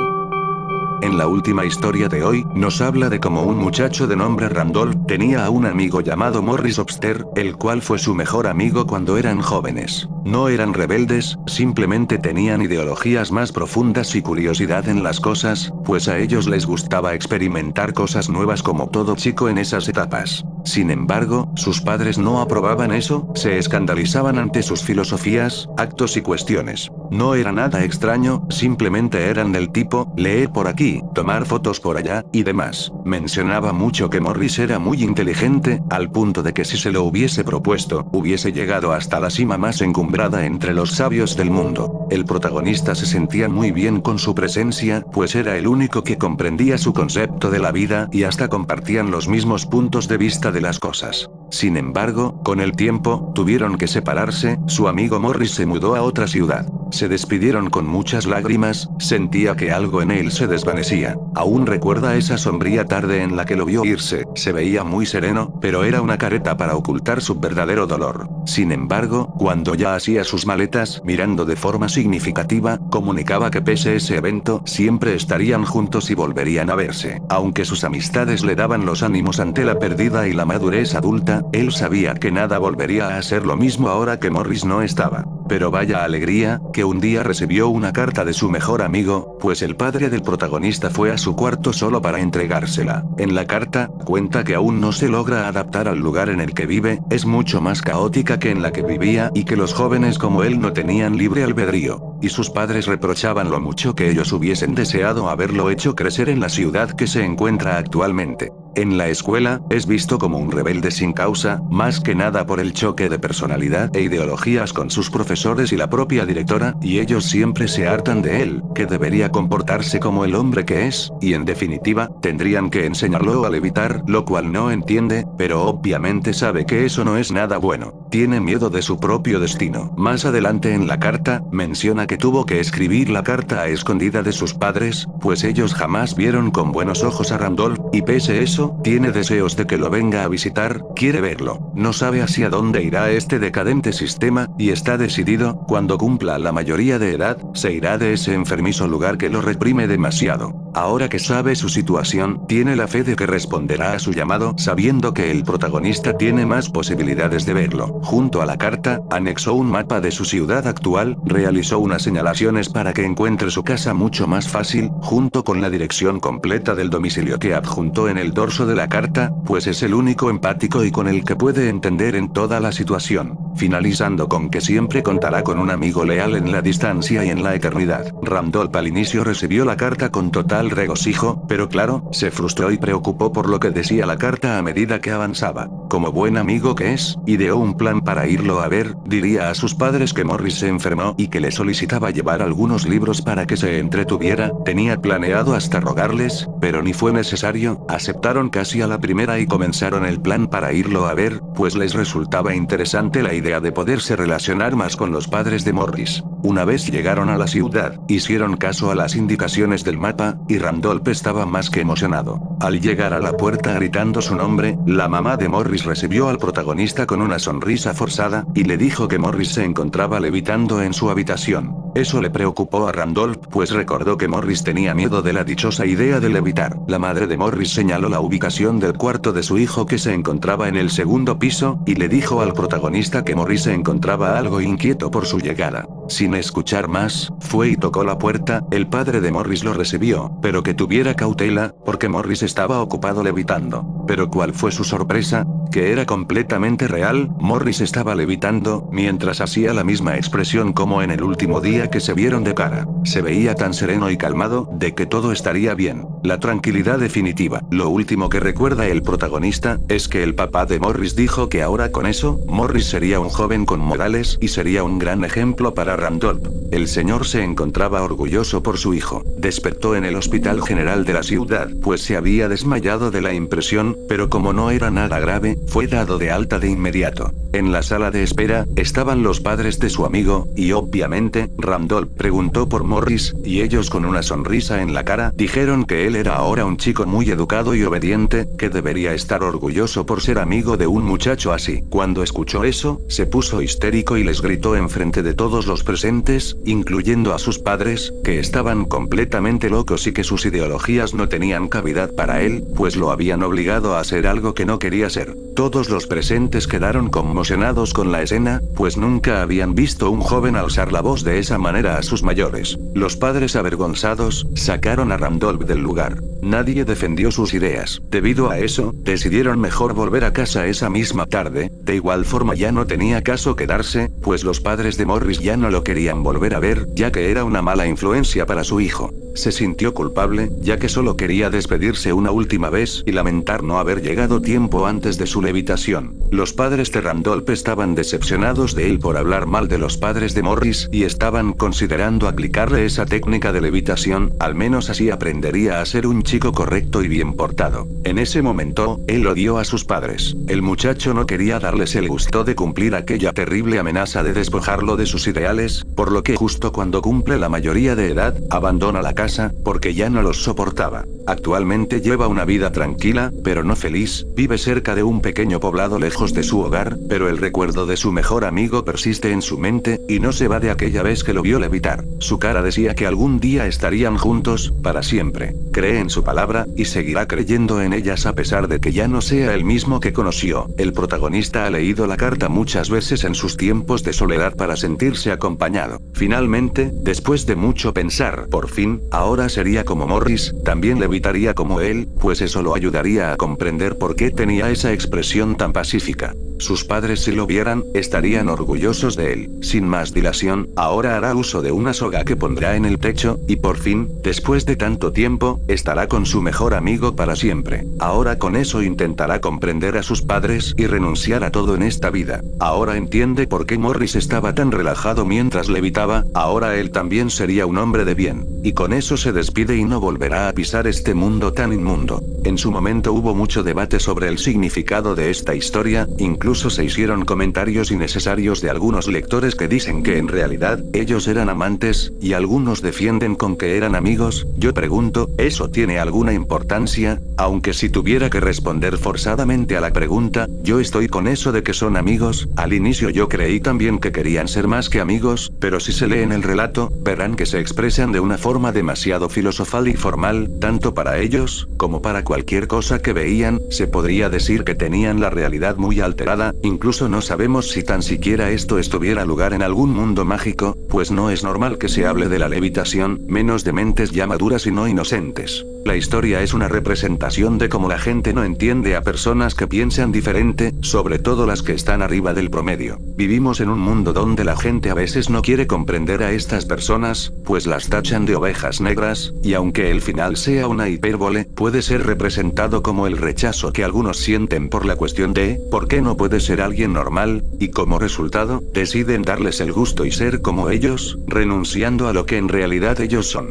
En la última historia de hoy, nos habla de cómo un muchacho de nombre Randolph tenía a un amigo llamado Morris Obster, el cual fue su mejor amigo cuando eran jóvenes. No eran rebeldes, simplemente tenían ideologías más profundas y curiosidad en las cosas, pues a ellos les gustaba experimentar cosas nuevas como todo chico en esas etapas. Sin embargo, sus padres no aprobaban eso, se escandalizaban ante sus filosofías, actos y cuestiones. No era nada extraño, simplemente eran del tipo, leer por aquí, tomar fotos por allá, y demás. Mencionaba mucho que Morris era muy inteligente, al punto de que si se lo hubiese propuesto, hubiese llegado hasta la cima más encumbrada entre los sabios del mundo. El protagonista se sentía muy bien con su presencia, pues era el único que comprendía su concepto de la vida y hasta compartían los mismos puntos de vista de las cosas. Sin embargo, con el tiempo, tuvieron que separarse, su amigo Morris se mudó a otra ciudad. Se despidieron con muchas lágrimas, sentía que algo en él se desvanecía. Aún recuerda esa sombría tarde en la que lo vio irse, se veía muy sereno, pero era una careta para ocultar su verdadero dolor. Sin embargo, cuando ya hacía sus maletas, mirando de forma significativa, comunicaba que pese a ese evento, siempre estarían juntos y volverían a verse. Aunque sus amistades le daban los ánimos ante la pérdida y la madurez adulta, él sabía que nada volvería a ser lo mismo ahora que Morris no estaba. Pero vaya alegría, que un día recibió una carta de su mejor amigo, pues el padre del protagonista fue a su cuarto solo para entregársela. En la carta, cuenta que aún no se logra adaptar al lugar en el que vive, es mucho más caótica que en la que vivía y que los jóvenes como él no tenían libre albedrío, y sus padres reprochaban lo mucho que ellos hubiesen deseado haberlo hecho crecer en la ciudad que se encuentra actualmente. En la escuela, es visto como un rebelde sin causa, más que nada por el choque de personalidad e ideologías con sus profesores y la propia directora, y ellos siempre se hartan de él, que debería comportarse como el hombre que es, y en definitiva, tendrían que enseñarlo a levitar, lo cual no entiende, pero obviamente sabe que eso no es nada bueno. Tiene miedo de su propio destino. Más adelante en la carta, menciona que tuvo que escribir la carta a escondida de sus padres, pues ellos jamás vieron con buenos ojos a Randolph, y pese a eso, tiene deseos de que lo venga a visitar, quiere verlo. No sabe hacia dónde irá este decadente sistema, y está decidido, cuando cumpla la mayoría de edad, se irá de ese enfermizo lugar que lo reprime demasiado. Ahora que sabe su situación, tiene la fe de que responderá a su llamado, sabiendo que el protagonista tiene más posibilidades de verlo. Junto a la carta, anexó un mapa de su ciudad actual, realizó unas señalaciones para que encuentre su casa mucho más fácil, junto con la dirección completa del domicilio que adjuntó en el dorso de la carta, pues es el único empático y con el que puede entender en toda la situación. Finalizando con que siempre contará con un amigo leal en la distancia y en la eternidad. Randolph al inicio recibió la carta con total regocijo, pero claro, se frustró y preocupó por lo que decía la carta a medida que avanzaba. Como buen amigo que es, ideó un plan para irlo a ver, diría a sus padres que Morris se enfermó y que le solicitaba llevar algunos libros para que se entretuviera, tenía planeado hasta rogarles, pero ni fue necesario, aceptaron casi a la primera y comenzaron el plan para irlo a ver, pues les resultaba interesante la idea de poderse relacionar más con los padres de Morris. Una vez llegaron a la ciudad, hicieron caso a las indicaciones del mapa, y Randolph estaba más que emocionado. Al llegar a la puerta gritando su nombre, la mamá de Morris recibió al protagonista con una sonrisa forzada, y le dijo que Morris se encontraba levitando en su habitación. Eso le preocupó a Randolph, pues recordó que Morris tenía miedo de la dichosa idea de levitar. La madre de Morris señaló la ubicación del cuarto de su hijo que se encontraba en el segundo piso, y le dijo al protagonista que Morris se encontraba algo inquieto por su llegada. Sin escuchar más, fue y tocó la puerta, el padre de Morris lo recibió, pero que tuviera cautela, porque Morris estaba ocupado levitando. Pero ¿cuál fue su sorpresa? Que era completamente real, Morris estaba levitando, mientras hacía la misma expresión como en el último día que se vieron de cara. Se veía tan sereno y calmado, de que todo estaría bien. La tranquilidad definitiva. Lo último que recuerda el protagonista, es que el papá de Morris dijo que ahora con eso, Morris sería un joven con modales y sería un gran ejemplo para Randolph. El señor se encontraba orgulloso por su hijo. Despertó en el hospital general de la ciudad, pues se había desmayado de la impresión, pero como no era nada grave, fue dado de alta de inmediato. En la sala de espera, estaban los padres de su amigo, y obviamente, Randolph preguntó por Morris, y ellos con una sonrisa en la cara, dijeron que él era ahora un chico muy educado y obediente, que debería estar orgulloso por ser amigo de un muchacho así. Cuando escuchó eso, se puso histérico y les gritó enfrente de todos los presentes, incluyendo a sus padres, que estaban completamente locos y que sus ideologías no tenían cavidad para él, pues lo habían obligado a hacer algo que no quería ser. Todos los presentes quedaron conmocionados con la escena, pues nunca habían visto un joven alzar la voz de esa manera a sus mayores. Los padres avergonzados, sacaron a Randolph del lugar. Nadie defendió sus ideas. Debido a eso, decidieron mejor volver a casa esa misma tarde. De igual forma ya no tenía caso quedarse, pues los padres de Morris ya no lo querían volver a ver, ya que era una mala influencia para su hijo. Se sintió culpable, ya que solo quería despedirse una última vez y lamentar no haber llegado tiempo antes de su levitación. Los padres de Randolph estaban decepcionados de él por hablar mal de los padres de Morris y estaban considerando aplicarle esa técnica de levitación, al menos así aprendería a ser un chico correcto y bien portado. En ese momento, él odió a sus padres. El muchacho no quería darles el gusto de cumplir aquella terrible amenaza de despojarlo de sus ideales, por lo que justo cuando cumple la mayoría de edad, abandona la casa, porque ya no los soportaba. Actualmente lleva una vida tranquila, pero no feliz, vive cerca de un pequeño poblado lejos de su hogar, pero el recuerdo de su mejor amigo persiste en su mente, y no se va de aquella vez que lo vio levitar. Su cara decía que algún día estarían juntos, para siempre. Cree en su palabra, y seguirá creyendo en ellas a pesar de que ya no sea el mismo que conoció. El protagonista ha leído la carta muchas veces en sus tiempos de soledad para sentirse acompañado. Finalmente, después de mucho pensar, por fin, ahora sería como Morris, también levitaría como él, pues eso lo ayudaría a comprender por qué tenía esa expresión tan pacífica. Sus padres, si lo vieran, estarían orgullosos de él. Sin más dilación, ahora hará uso de una soga que pondrá en el techo, y por fin, después de tanto tiempo, estará con su mejor amigo para siempre. Ahora con eso intentará comprender a sus padres y renunciar a todo en esta vida. Ahora entiende por qué Morris estaba tan relajado mientras levitaba, ahora él también sería un hombre de bien. Y con eso se despide y no volverá a pisar este mundo tan inmundo. En su momento hubo mucho debate sobre el significado de esta historia, incluso se hicieron comentarios innecesarios de algunos lectores que dicen que en realidad, ellos eran amantes, y algunos defienden con que eran amigos. Yo pregunto, ¿eso tiene alguna importancia? Aunque si tuviera que responder forzadamente a la pregunta, yo estoy con eso de que son amigos. Al inicio yo creí también que querían ser más que amigos, pero si se leen el relato, verán que se expresan de una forma demasiado filosofal y formal, tanto para ellos, como para cualquier cosa que veían. Se podría decir que tenían la realidad muy alterada, incluso no sabemos si tan siquiera esto estuviera lugar en algún mundo mágico, pues no es normal que se hable de la levitación, menos de mentes ya maduras y no inocentes. La historia es una representación de cómo la gente no entiende a personas que piensan diferente, sobre todo las que están arriba del promedio. Vivimos en un mundo donde la gente a veces no quiere comprender a estas personas, pues las tachan de ovejas negras, y aunque el final sea una hipérbole, puede ser representado como el rechazo que algunos sienten por la cuestión de ¿por qué no puede ser alguien normal? Y como resultado, deciden darles el gusto y ser como ellos, renunciando a lo que en realidad ellos son.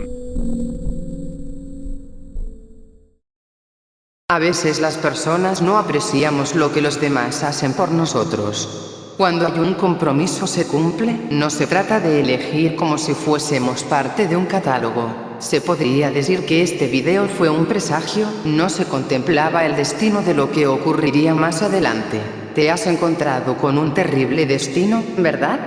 A veces las personas no apreciamos lo que los demás hacen por nosotros. Cuando hay un compromiso se cumple, no se trata de elegir como si fuésemos parte de un catálogo. Se podría decir que este video fue un presagio, no se contemplaba el destino de lo que ocurriría más adelante. Te has encontrado con un terrible destino, ¿verdad?